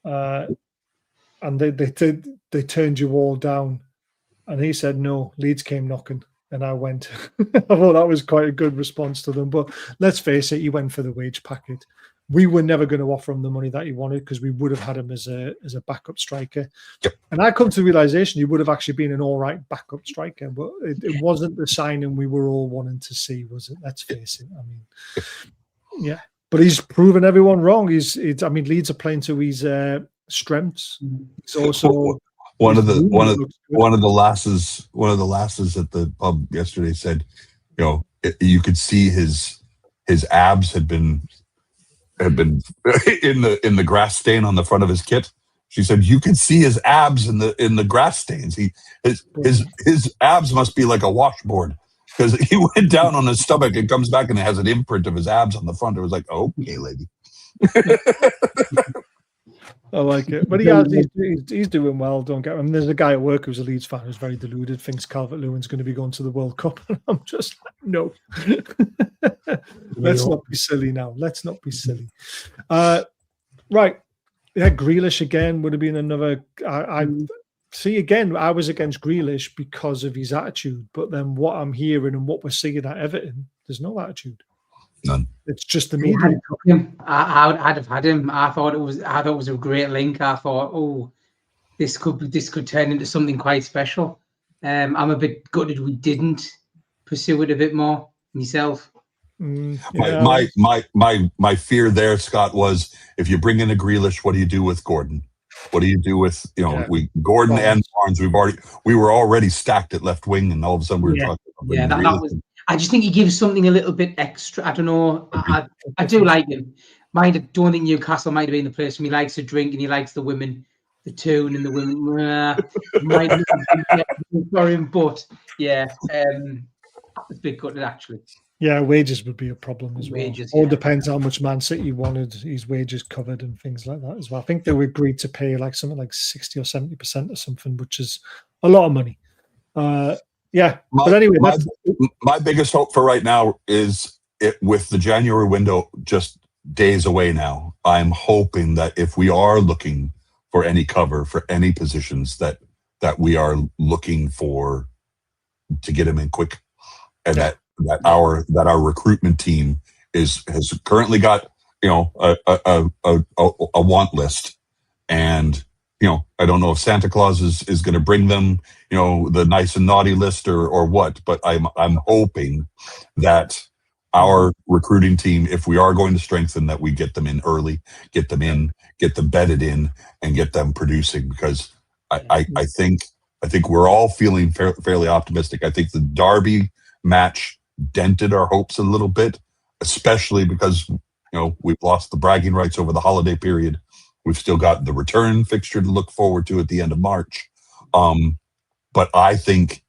and they turned you all down. And he said, no, Leeds came knocking. And I went. I thought that was quite a good response to them. But let's face it, he went for the wage packet. We were never going to offer him the money that he wanted because we would have had him as a backup striker. Yep. And I come to the realization he would have actually been an all right backup striker, but it wasn't the signing we were all wanting to see, was it? Let's face it. I mean, yeah. But he's proven everyone wrong. Leeds are playing to his strengths. He's also one of the lasses at the pub yesterday said, you could see his abs had been in the grass stain on the front of his kit. She said you could see his abs in the grass stains. His abs must be like a washboard. Because he went down on his stomach and comes back and it has an imprint of his abs on the front. It was like, okay, lady. I like it. But he's doing well, don't get me. I mean, there's a guy at work who's a Leeds fan who's very deluded, thinks Calvert-Lewin's going to be going to the World Cup. And I'm just like, no. Let's not be silly now. Let's not be silly. Right. Yeah, Grealish again would have been another... See, again, I was against Grealish because of his attitude, but then what I'm hearing and what we're seeing at Everton, there's no attitude. None. It's just the media. I'd have had him. I thought it was a great link. I thought, this could turn into something quite special. I'm a bit gutted we didn't pursue it a bit more myself. My fear there, Scott, was if you bring in a Grealish, what do you do with Gordon? What do you do with Gordon and Barnes? We were already stacked at left wing, and all of a sudden we were talking about that was. I just think he gives something a little bit extra. I don't know. I do like him. I don't think Newcastle might have been the place for him. He likes to drink and he likes the women, the Toon and the women. Might for him, but it's a bit gutted actually. Yeah, wages would be a problem as well. All depends how much Man City wanted his wages covered and things like that as well. I think they were agreed to pay like something like 60 or 70% or something, which is a lot of money. But anyway, my biggest hope for right now is with the January window just days away now. I'm hoping that if we are looking for any cover for any positions, that we are looking for to get him in quick, and that our recruitment team has currently got a want list, and I don't know if Santa Claus is going to bring them the nice and naughty list or what, but I'm hoping that our recruiting team, if we are going to strengthen, that we get them in early, get them bedded in, and get them producing, because I think we're all feeling fairly optimistic. I think the Derby match dented our hopes a little bit, especially because we've lost the bragging rights over the holiday period. We've still got the return fixture to look forward to at the end of March. But I think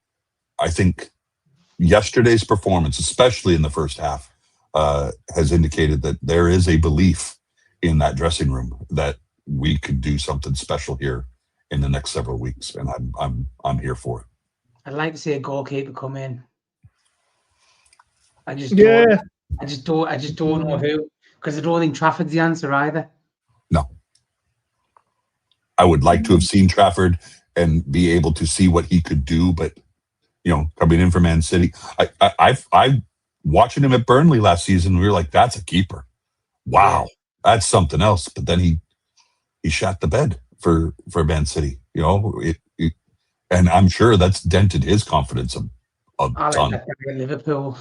yesterday's performance, especially in the first half, has indicated that there is a belief in that dressing room that we could do something special here in the next several weeks, and I'm here for it. I'd like to see a goalkeeper come in. I just don't know who, because I don't think Trafford's the answer either. No. I would like to have seen Trafford and be able to see what he could do, but coming in from Man City, watching him at Burnley last season, we were like, that's a keeper. Wow, that's something else. But then he shot the bed for Man City. You know, and I'm sure that's dented his confidence a ton. That guy at Liverpool.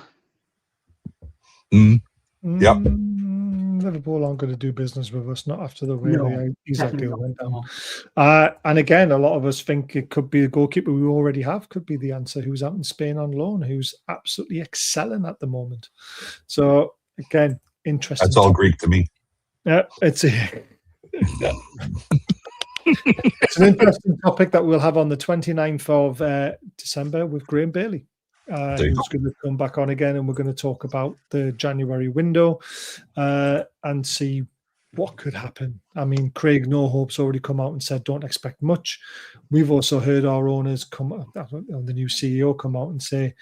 Yep. Liverpool aren't going to do business with us, not after the way that deal went down. And again, a lot of us think it could be a goalkeeper we already have, could be the answer, who's out in Spain on loan, who's absolutely excelling at the moment. So, again, interesting. That's all Greek to me. Yeah, it's an interesting topic that we'll have on the 29th of December with Graham Bailey. Who's going to come back on again, and we're going to talk about the January window and see what could happen. I mean, Craig No Hope's already come out and said don't expect much. We've also heard our owners the new CEO come out and say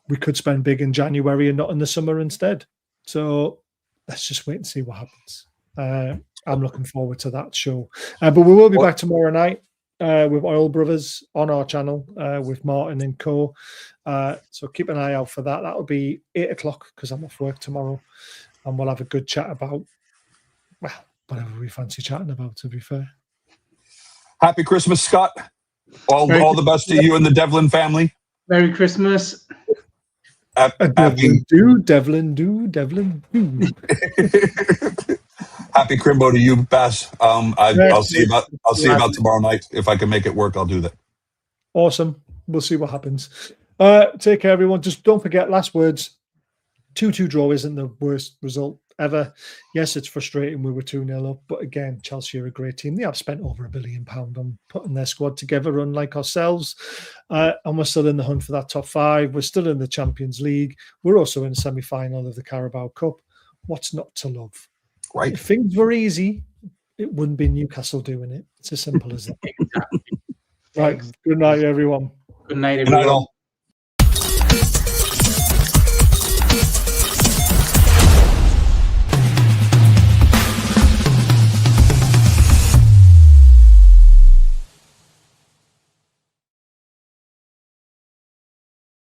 we could spend big in January and not in the summer instead. So let's just wait and see what happens. I'm looking forward to that show. But we will be back tomorrow night with Oil Brothers on our channel with Martin and co. So keep an eye out for that. That'll be 8 o'clock because I'm off work tomorrow, and we'll have a good chat about, well, whatever we fancy chatting about, to be fair. Happy Christmas, Scott. All the best to you and the Devlin family. Merry Christmas. Devlin do. Happy Crimbo to you, Bass. I'll see you about tomorrow night. If I can make it work, I'll do that. Awesome. We'll see what happens. Take care, everyone. Just don't forget, last words, 2-2 draw isn't the worst result ever. Yes, it's frustrating. We were 2-0 up, but again, Chelsea are a great team. They have spent over £1 billion on putting their squad together, unlike ourselves. And we're still in the hunt for that top 5. We're still in the Champions League. We're also in the semi-final of the Carabao Cup. What's not to love? Right. If things were easy, it wouldn't be Newcastle doing it. It's as simple as that. Right. Good night, everyone. Good night, everyone.